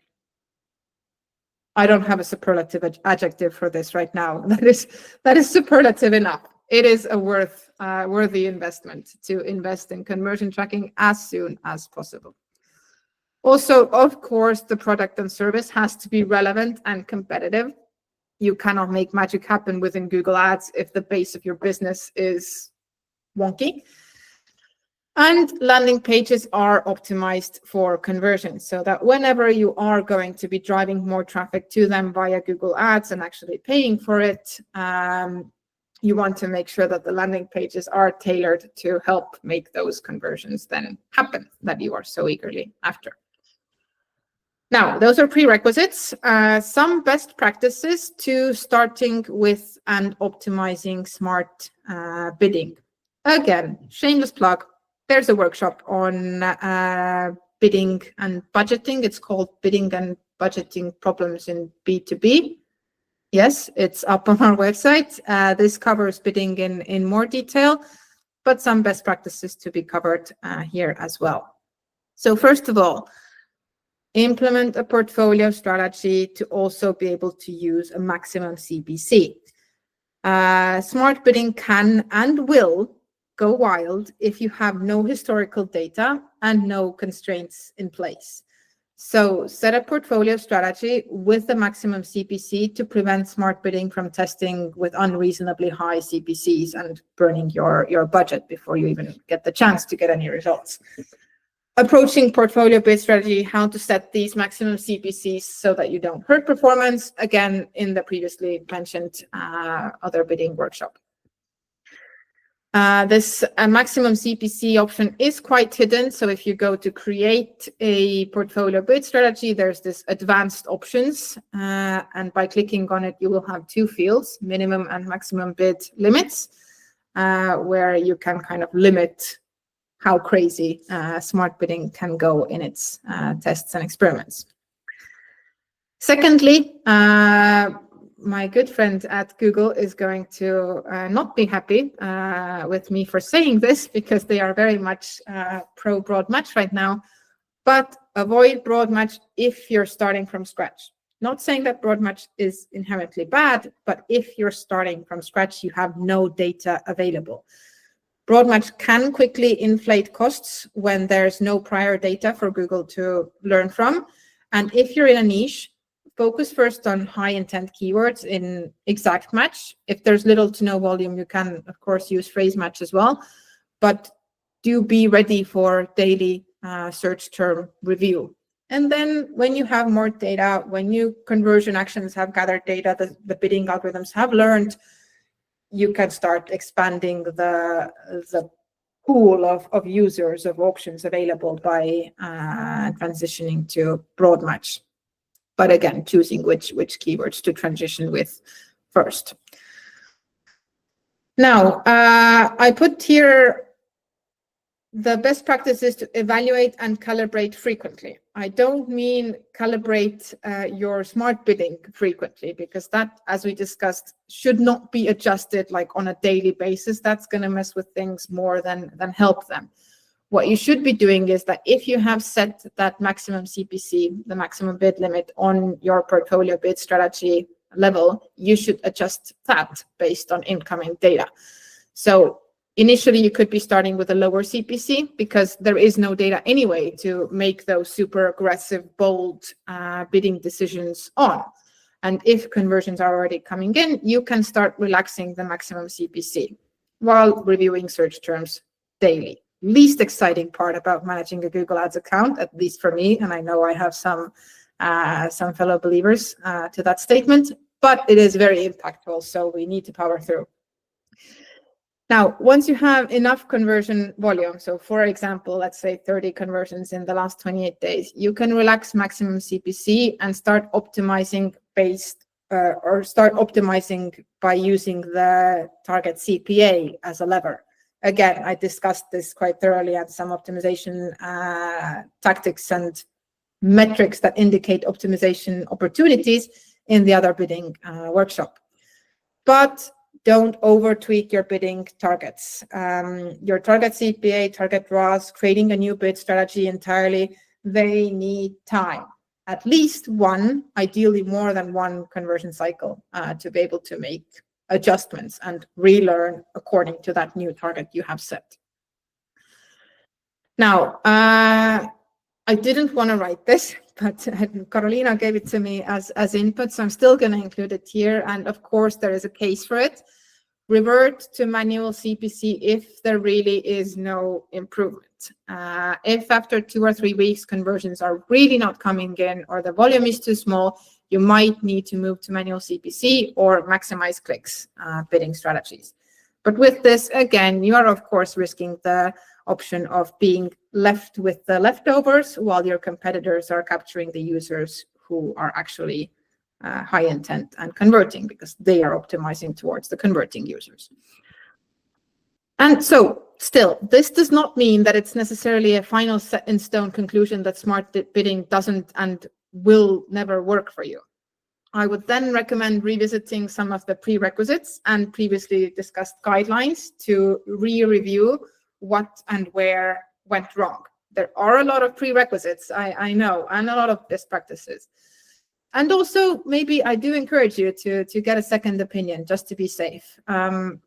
I don't have a superlative adjective for this right now. That is superlative enough. It is a worthy investment to invest in conversion tracking as soon as possible. Also, of course, the product and service has to be relevant and competitive. You cannot make magic happen within Google Ads if the base of your business is wonky. And landing pages are optimized for conversion so that whenever you are going to be driving more traffic to them via Google Ads and actually paying for it, you want to make sure that the landing pages are tailored to help make those conversions then happen that you are so eagerly after. Now, those are prerequisites. Some best practices to starting with and optimizing smart bidding. Again, shameless plug. There's a workshop on bidding and budgeting. It's called Bidding and Budgeting Problems in B2B. Yes, it's up on our website. This covers bidding in more detail, but some best practices to be covered here as well. So first of all, implement a portfolio strategy to also be able to use a maximum CPC. Smart bidding can and will go wild if you have no historical data and no constraints in place. So set a portfolio strategy with the maximum CPC to prevent smart bidding from testing with unreasonably high CPCs and burning your budget before you even get the chance to get any results. Approaching portfolio bid strategy, how to set these maximum CPCs so that you don't hurt performance, again, in the previously mentioned other bidding workshop. This maximum CPC option is quite hidden. So if you go to create a portfolio bid strategy, there's this advanced options. And by clicking on it, you will have 2 fields, minimum and maximum bid limits, where you can kind of limit how crazy smart bidding can go in its tests and experiments. Secondly, my good friend at Google is going to not be happy with me for saying this because they are very much pro broad match right now, but avoid broad match if you're starting from scratch. Not saying that broad match is inherently bad, but if you're starting from scratch, you have no data available. Broad match can quickly inflate costs when there's no prior data for Google to learn from. And if you're in a niche, focus first on high intent keywords in exact match. If there's little to no volume, you can, of course, use phrase match as well. But do be ready for daily search term review. And then when you have more data, when you conversion actions have gathered data, the bidding algorithms have learned, you can start expanding the pool of users, of options available by transitioning to broad match. But again, choosing which keywords to transition with first. Now, I put here the best practice is to evaluate and calibrate frequently. I don't mean calibrate your smart bidding frequently, because that, as we discussed, should not be adjusted like on a daily basis. That's going to mess with things more than help them. What you should be doing is that if you have set that maximum CPC, the maximum bid limit on your portfolio bid strategy level, you should adjust that based on incoming data. So initially, you could be starting with a lower CPC because there is no data anyway to make those super aggressive, bold bidding decisions on. And if conversions are already coming in, you can start relaxing the maximum CPC while reviewing search terms daily. Least exciting part about managing a Google Ads account, at least for me, and I know I have some fellow believers to that statement, but it is very impactful, so we need to power through. Now, once you have enough conversion volume, so for example, let's say 30 conversions in the last 28 days, you can relax maximum CPC and start optimizing by using the target CPA as a lever. Again, I discussed this quite thoroughly and some optimization tactics and metrics that indicate optimization opportunities in the other bidding workshop. But don't over tweak your bidding targets. Your target CPA, target ROAS, creating a new bid strategy entirely, they need time. At least one, ideally more than one conversion cycle to be able to make adjustments and relearn according to that new target you have set. Now, I didn't want to write this, but Carolina gave it to me as input, so I'm still going to include it here. And of course, there is a case for it. Revert to manual CPC if there really is no improvement. If after 2 or 3 weeks conversions are really not coming in or the volume is too small, you might need to move to manual CPC or maximize clicks bidding strategies. But with this, again, you are of course risking the option of being left with the leftovers while your competitors are capturing the users who are actually high intent and converting, because they are optimizing towards the converting users. And so still, this does not mean that it's necessarily a final set in stone conclusion that smart bidding doesn't and will never work for you. I would then recommend revisiting some of the prerequisites and previously discussed guidelines to re-review what and where went wrong. There are a lot of prerequisites, I know, and a lot of best practices. And also, maybe I do encourage you to get a second opinion just to be safe.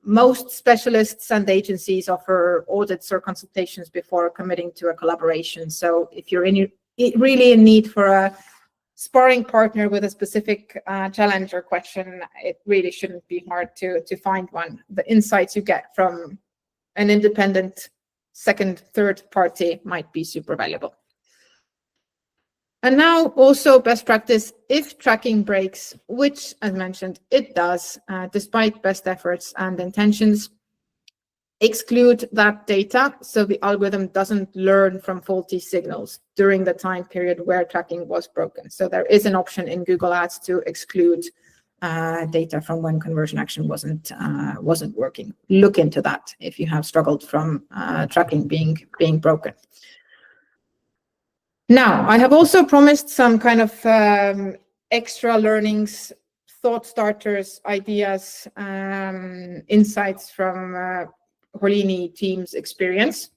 Most specialists and agencies offer audits or consultations before committing to a collaboration. So if you're really in need for a sparring partner with a specific challenge or question, it really shouldn't be hard to find one. The insights you get from an independent second, third party might be super valuable. And now also best practice, if tracking breaks, which as mentioned, it does, despite best efforts and intentions, exclude that data so the algorithm doesn't learn from faulty signals during the time period where tracking was broken. So there is an option in Google Ads to exclude data from when conversion action wasn't working. Look into that if you have struggled from tracking being broken. Now, I have also promised some kind of extra learnings, thought starters, ideas, insights from Holini team's experience.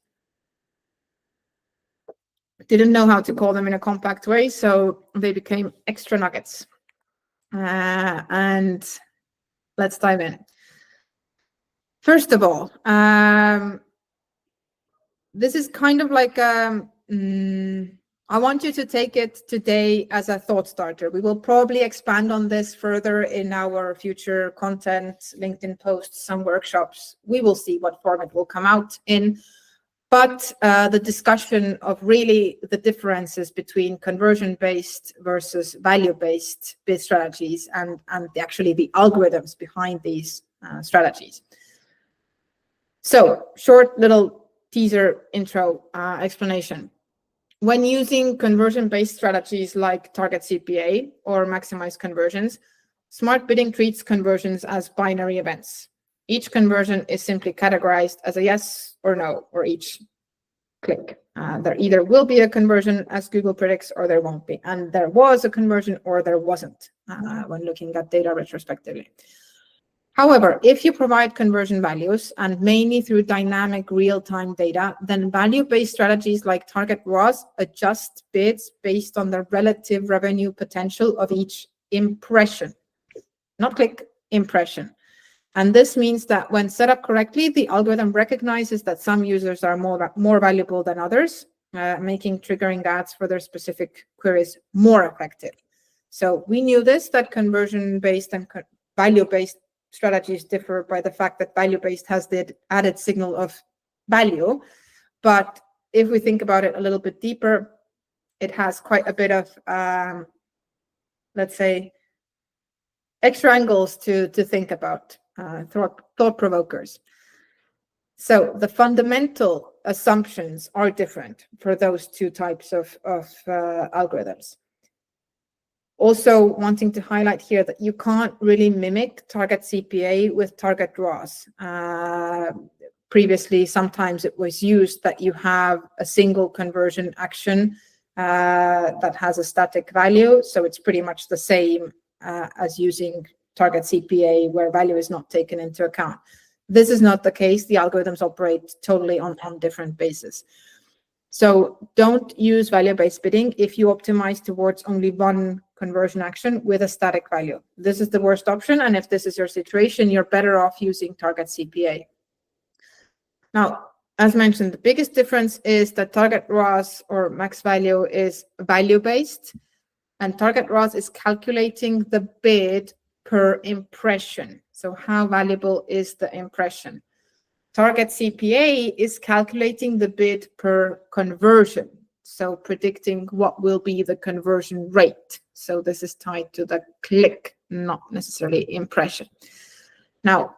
Didn't know how to call them in a compact way, so they became extra nuggets. And let's dive in. First of all, this is kind of like I want you to take it today as a thought starter. We will probably expand on this further in our future content, LinkedIn posts, some workshops. We will see what form it will come out in. But the discussion of really the differences between conversion-based versus value-based bid strategies and actually the algorithms behind these strategies. So short little teaser intro explanation. When using conversion-based strategies like target CPA or maximize conversions, smart bidding treats conversions as binary events. Each conversion is simply categorized as a yes or no, or each click. There either will be a conversion as Google predicts, or there won't be. And there was a conversion or there wasn't when looking at data retrospectively. However, if you provide conversion values, and mainly through dynamic real-time data, then value-based strategies like target ROAS adjust bids based on the relative revenue potential of each impression. Not click, impression. And this means that when set up correctly, the algorithm recognizes that some users are more valuable than others, making triggering ads for their specific queries more effective. So we knew this, that conversion-based and value-based strategies differ by the fact that value-based has the added signal of value. But if we think about it a little bit deeper, it has quite a bit of, let's say, extra angles to think about, thought provokers. So the fundamental assumptions are different for those two types of algorithms. Also wanting to highlight here that you can't really mimic target CPA with target ROAS. Previously, sometimes it was used that you have a single conversion action that has a static value. So it's pretty much the same as using target CPA where value is not taken into account. This is not the case. The algorithms operate totally on different bases. So don't use value-based bidding if you optimize towards only one conversion action with a static value. This is the worst option. And if this is your situation, you're better off using target CPA. Now, as mentioned, the biggest difference is that target ROAS or max value is value-based, and target ROAS is calculating the bid per impression. So how valuable is the impression? Target CPA is calculating the bid per conversion, so predicting what will be the conversion rate. So this is tied to the click, not necessarily impression. Now,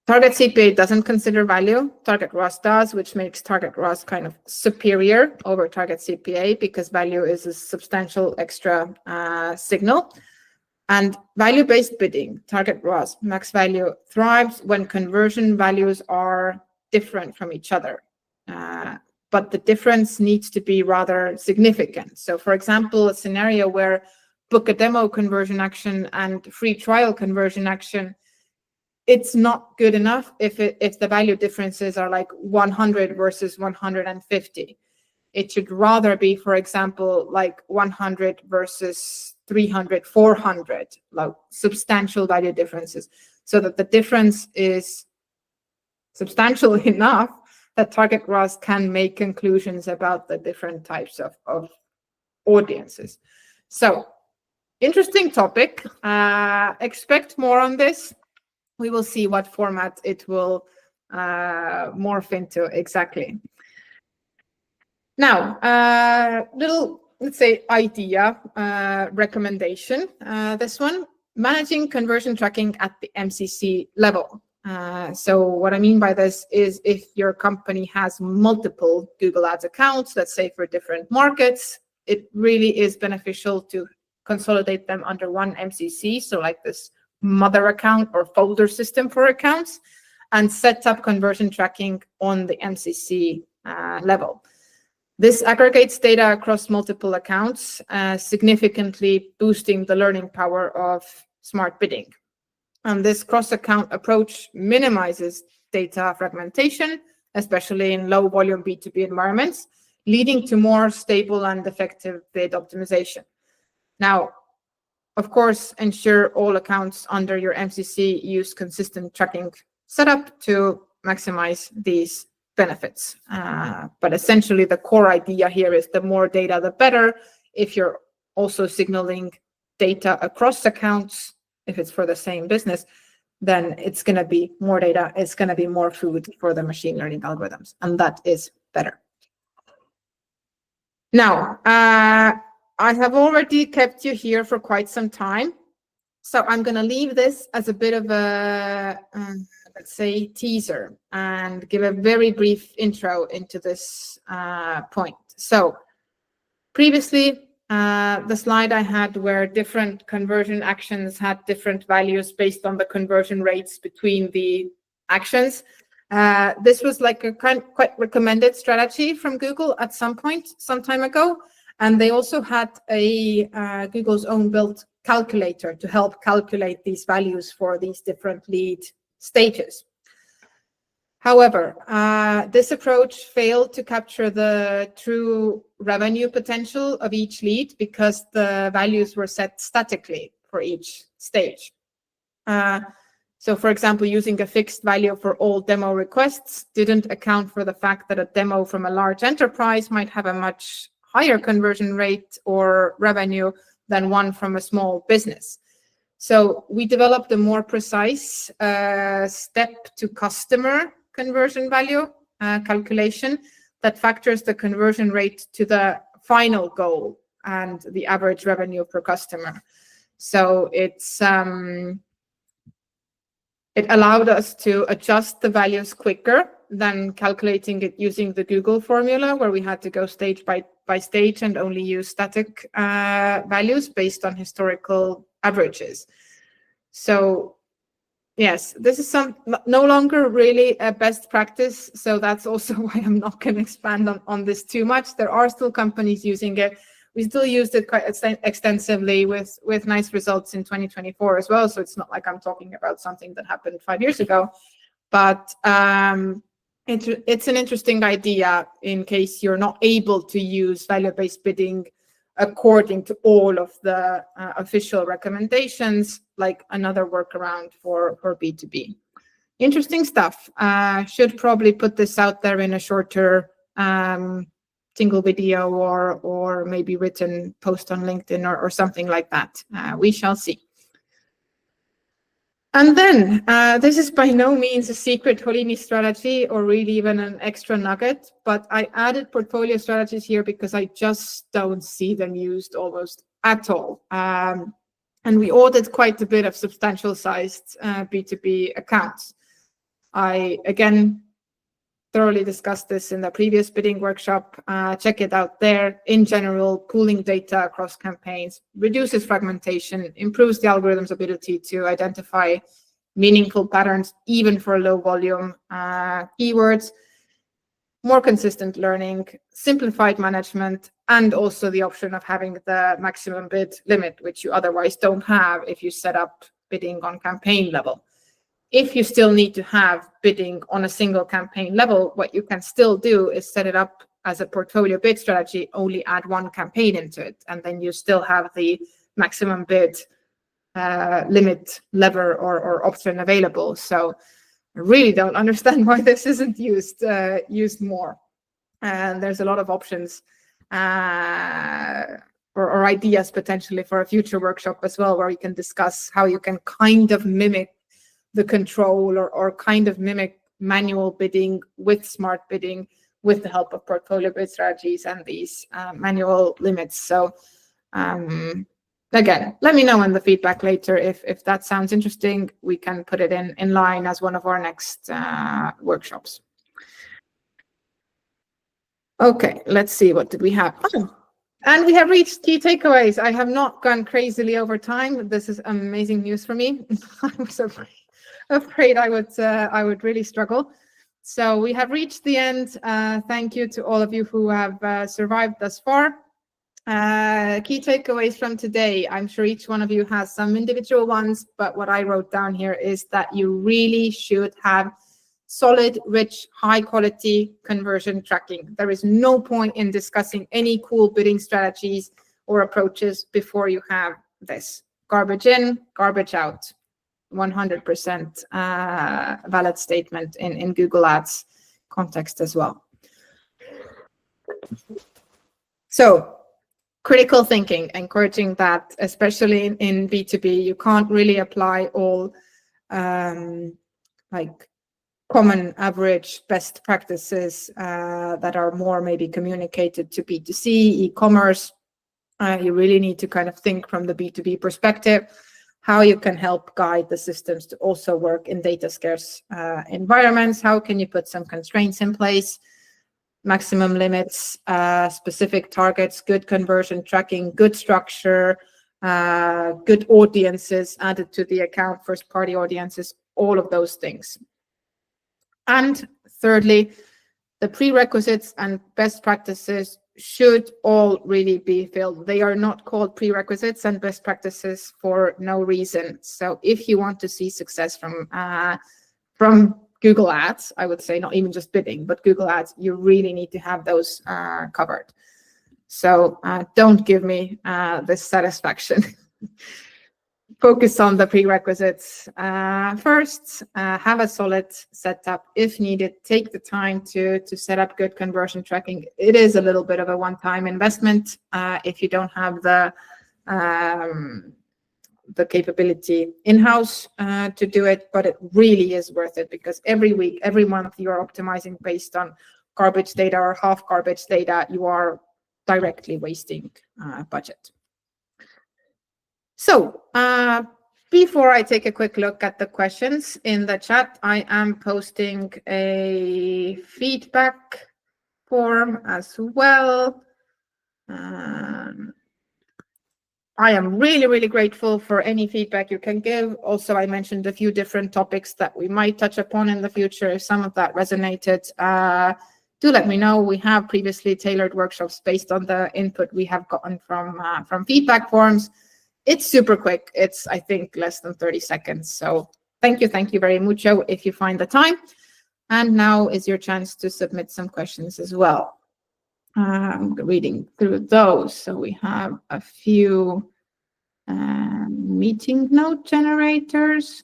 target CPA doesn't consider value. Target ROAS does, which makes target ROAS kind of superior over target CPA because value is a substantial extra signal. And value-based bidding, target ROAS, max value, thrives when conversion values are different from each other. But the difference needs to be rather significant. So for example, a scenario where book a demo conversion action and free trial conversion action, it's not good enough if the value differences are like 100 versus 150. It should rather be, for example, like 100 versus 300, 400, like substantial value differences, so that the difference is substantial enough that target ROAS can make conclusions about the different types of audiences. So, interesting topic. Expect more on this. We will see what format it will morph into exactly. Now, little, let's say, idea recommendation. This one, managing conversion tracking at the MCC level. So what I mean by this is if your company has multiple Google Ads accounts, let's say for different markets, it really is beneficial to consolidate them under one MCC. So like this mother account or folder system for accounts, and set up conversion tracking on the MCC level. This aggregates data across multiple accounts, significantly boosting the learning power of smart bidding. And this cross-account approach minimizes data fragmentation, especially in low-volume B2B environments, leading to more stable and effective bid optimization. Now, of course, ensure all accounts under your MCC use consistent tracking setup to maximize these benefits. But essentially, the core idea here is the more data, the better. If you're also signaling data across accounts, if it's for the same business, then it's going to be more data. It's going to be more food for the machine learning algorithms, and that is better. Now, I have already kept you here for quite some time, so I'm going to leave this as a bit of a let's say, teaser and give a very brief intro into this point. So previously, the slide I had where different conversion actions had different values based on the conversion rates between the actions. This was like a quite recommended strategy from Google at some point, some time ago. And they also had a Google's own built calculator to help calculate these values for these different lead stages. However, this approach failed to capture the true revenue potential of each lead because the values were set statically for each stage. So, for example, using a fixed value for all demo requests didn't account for the fact that a demo from a large enterprise might have a much higher conversion rate or revenue than one from a small business. So we developed a more precise step to customer conversion value calculation that factors the conversion rate to the final goal and the average revenue per customer. So it allowed us to adjust the values quicker than calculating it using the Google formula, where we had to go stage by stage and only use static values based on historical averages. So yes, this is no longer really a best practice. So that's also why I'm not going to expand on this too much. There are still companies using it. We still used it quite extensively with nice results in 2024 as well. So it's not like I'm talking about something that happened 5 years ago, but it's an interesting idea in case you're not able to use value-based bidding according to all of the official recommendations, like another workaround for B2B. Interesting stuff. Should probably put this out there in a shorter single video or maybe written post on LinkedIn or something like that. We shall see. And then this is by no means a secret Holini strategy or really even an extra nugget, but I added portfolio strategies here because I just don't see them used almost at all. And we ordered quite a bit of substantial sized B2B accounts. I, again, thoroughly discussed this in the previous bidding workshop. Check it out there. In general, pooling data across campaigns reduces fragmentation, improves the algorithm's ability to identify meaningful patterns, even for low volume keywords, more consistent learning, simplified management, and also the option of having the maximum bid limit, which you otherwise don't have if you set up bidding on campaign level. If you still need to have bidding on a single campaign level, what you can still do is set it up as a portfolio bid strategy, only add one campaign into it, and then you still have the maximum bid limit lever or option available. So I really don't understand why this isn't used more. And there's a lot of options or ideas potentially for a future workshop as well, where we can discuss how you can kind of mimic the control or kind of mimic manual bidding with smart bidding with the help of portfolio bid strategies and these manual limits. So again, let me know in the feedback later if that sounds interesting. We can put it in line as one of our next workshops. Okay, let's see, what did we have? Oh, and we have reached key takeaways. I have not gone crazily over time. This is amazing news for me. I was afraid I would really struggle. So we have reached the end. Thank you to all of you who have survived thus far. Key takeaways from today. I'm sure each one of you has some individual ones, but what I wrote down here is that you really should have solid, rich, high quality conversion tracking. There is no point in discussing any cool bidding strategies or approaches before you have this. Garbage in, garbage out. 100% valid statement in Google Ads context as well. So critical thinking, encouraging that, especially in B2B, you can't really apply all like common average best practices that are more maybe communicated to B2C, e-commerce. You really need to kind of think from the B2B perspective, how you can help guide the systems to also work in data scarce environments. How can you put some constraints in place, maximum limits, specific targets, good conversion tracking, good structure, good audiences added to the account, first party audiences, all of those things. And thirdly, the prerequisites and best practices should all really be filled. They are not called prerequisites and best practices for no reason. So if you want to see success from Google Ads, I would say not even just bidding, but Google Ads, you really need to have those covered. So don't give me this satisfaction. Focus on the prerequisites first. Have a solid setup if needed. Take the time to set up good conversion tracking. It is a little bit of a one-time investment if you don't have the capability in-house to do it, but it really is worth it because every week, every month, you're optimizing based on garbage data or half garbage data. You are directly wasting budget. So before I take a quick look at the questions in the chat, I am posting a feedback form as well. I am really, really grateful for any feedback you can give. Also, I mentioned a few different topics that we might touch upon in the future. If some of that resonated, do let me know. We have previously tailored workshops based on the input we have gotten from feedback forms. It's super quick. It's, I think, less than 30 seconds. So thank you very much if you find the time. And now is your chance to submit some questions as well. I'm reading through those. So we have a few meeting note generators.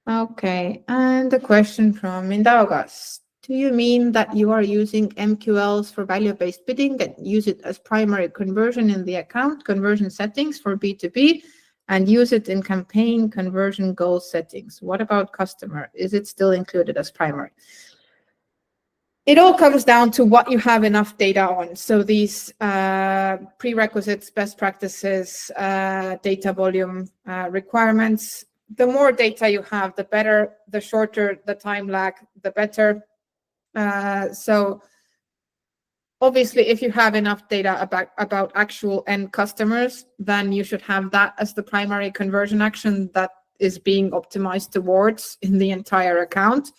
Okay, and a question from Mindaugas. Do you mean that you are using MQLs for value-based bidding and use it as primary conversion in the account conversion settings for B2B and use it in campaign conversion goal settings? What about customer? Is it still included as primary? It all comes down to what you have enough data on. So these prerequisites, best practices, data volume requirements, the more data you have, the better. The shorter the time lag, the better. So obviously, if you have enough data about actual end customers, then you should have that as the primary conversion action that is being optimized towards in the entire account.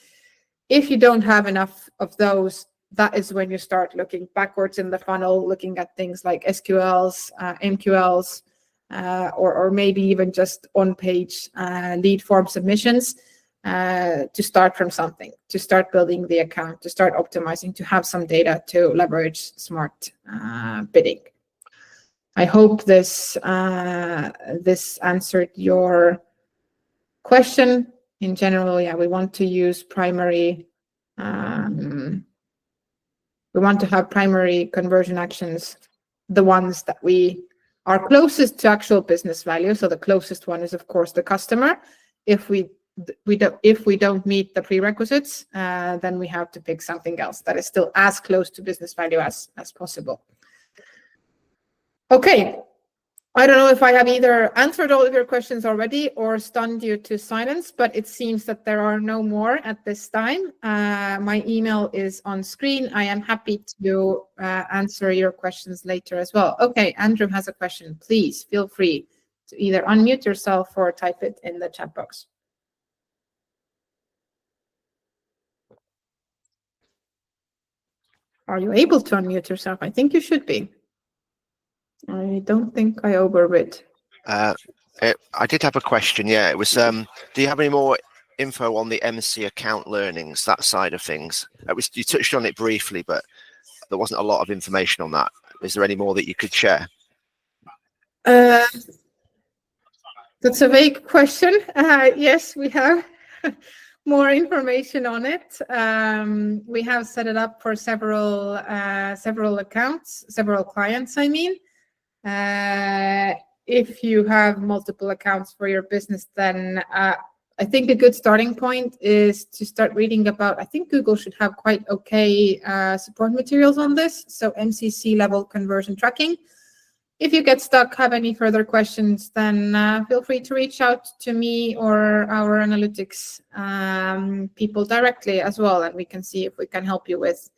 If you don't have enough of those, that is when you start looking backwards in the funnel, looking at things like SQLs, MQLs, or maybe even just on-page lead form submissions to start from something, to start building the account, to start optimizing, to have some data to leverage smart bidding. I hope this answered your question. In general, yeah, we want to use primary, we want to have primary conversion actions, the ones that we are closest to actual business value. So the closest one is, of course, the customer. If we don't meet the prerequisites, then we have to pick something else that is still as close to business value as possible. Okay. I don't know if I have either answered all of your questions already or stunned you to silence, but it seems that there are no more at this time. My email is on screen. I am happy to answer your questions later as well. Okay, Andrew has a question. Please feel free to either unmute yourself or type it in the chat box. Are you able to unmute yourself? I think you should be. I don't think I overrid.
I did have a question. Yeah, it was. Do you have any more info on the MC account learnings, that side of things? You touched on it briefly, but there wasn't a lot of information on that. Is there any more that you could share?
That's a vague question. Yes, we have more information on it. We have set it up for several accounts, several clients, I mean. If you have multiple accounts for your business, then I think a good starting point is to start reading about, I think Google should have quite okay support materials on this. So MCC level conversion tracking. If you get stuck, have any further questions, then feel free to reach out to me or our analytics people directly as well, and we can see if we can help you with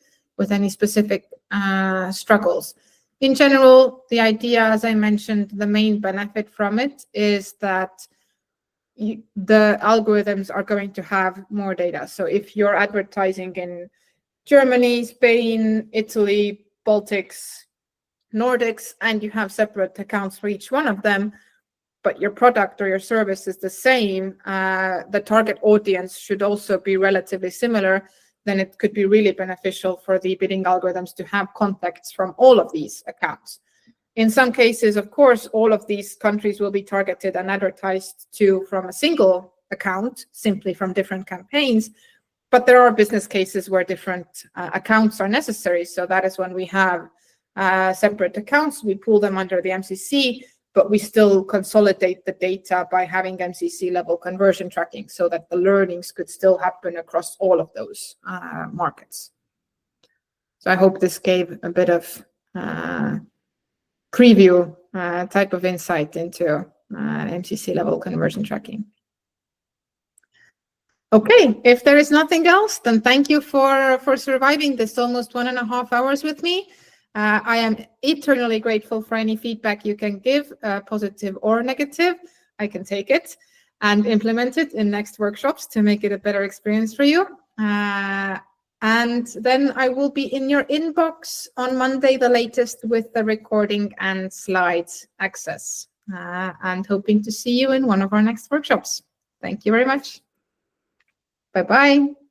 any specific struggles. In general, the idea, as I mentioned, the main benefit from it is that the algorithms are going to have more data. So if you're advertising in Germany, Spain, Italy, Baltics, Nordics, and you have separate accounts for each one of them, but your product or your service is the same, the target audience should also be relatively similar, then it could be really beneficial for the bidding algorithms to have contacts from all of these accounts. In some cases, of course, all of these countries will be targeted and advertised to from a single account, simply from different campaigns. But there are business cases where different accounts are necessary. So that is when we have separate accounts, we pull them under the MCC, but we still consolidate the data by having MCC level conversion tracking so that the learnings could still happen across all of those markets. So I hope this gave a bit of preview type of insight into MCC level conversion tracking. Okay, if there is nothing else, then thank you for surviving this almost 1.5 hours with me. I am eternally grateful for any feedback you can give, positive or negative. I can take it and implement it in next workshops to make it a better experience for you. And then I will be in your inbox on Monday, the latest, with the recording and slides access. And hoping to see you in one of our next workshops. Thank you very much. Bye-bye.